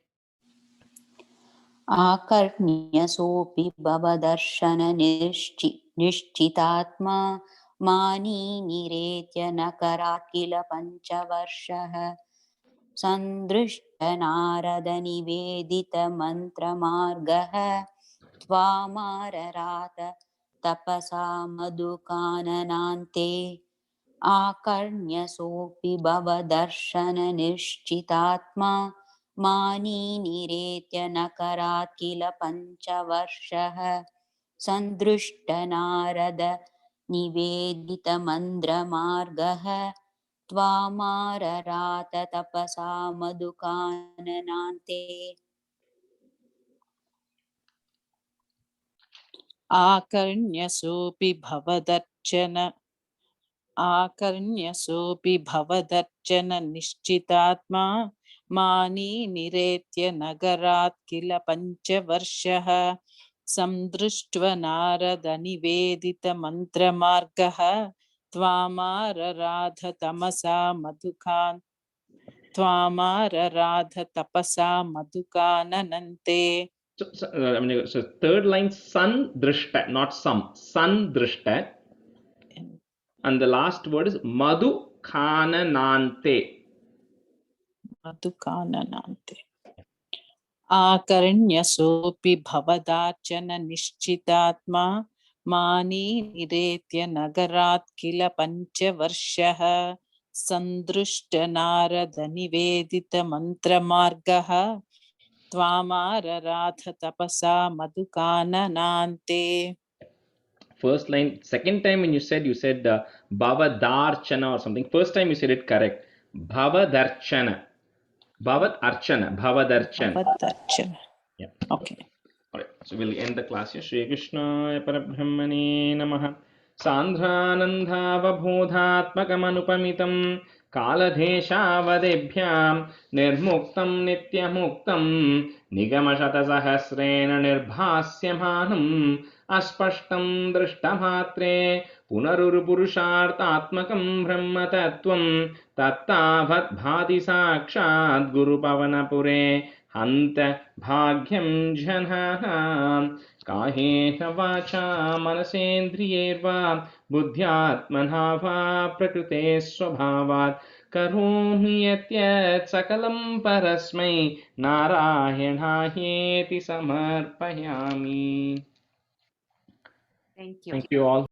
आकर्ण्यसोऽपि भवदर्शननिश्चितात्मा मानी निरेत्य नकरात् किल पञ्चवर्षः सन्दृष्टनारदनिवेदितमन्त्रमार्गः त्वामाररात तपसा मधुकाननान्ते आकर्ण्यसोऽपि भवदर्शननिश्चितात्मा मानी निरेत्य नकरात् किल पञ्चवर्षः सन्दृष्टनारद निवेदितमन्त्रमार्गः त्वामाररात तपसा मधुकाननान्ते आकर्ण्यसोऽपि भवदर्चन निश्चितात्मा मानी निरेत्य नगरात् किल पञ्चवर्षः सन्दृष्ट्व नारद निवेदित मन्त्रमार्गः त्वामारराध तपसा मधुकाननन्ते. So third line, San Drishta, not some, San Drishta. And the last word is Madhu Khananante. Madhukananante. Akarnyasopi bhavadachana nishchitatma mani niretya nagarat kila panchavarshaha sandrushta narada nivedita mantra margaha tvamararatha tapasa madhukananante. First line, second time when you said Bhavadarchana or something. First time you said it correct. Bhavadarchana. Bhavadarchana. Yeah. Okay. All right. So we'll end the class here. Shri Krishna Parabrahmane Namaha. Sandhanandhavabodhatmakamanupamitam Kaladeshavadebhyam Nirmuktam Nityamuktam Nigamashatasahasrena Nirbhasyamanam Aspashtam Drishtamatre Punarurupurushartatmakam Brahmatattvam Tattavat Bhati Sakshad Guru Pavanapure Hanta Bhagyam Janaham Kahena Vacha Manasendriyerva Buddhyatmanha va Prakrute Swabhavat Karomi Yatyat Sakalam Parasmai Narayanayeti Samarpayami. Thank you. Thank you all.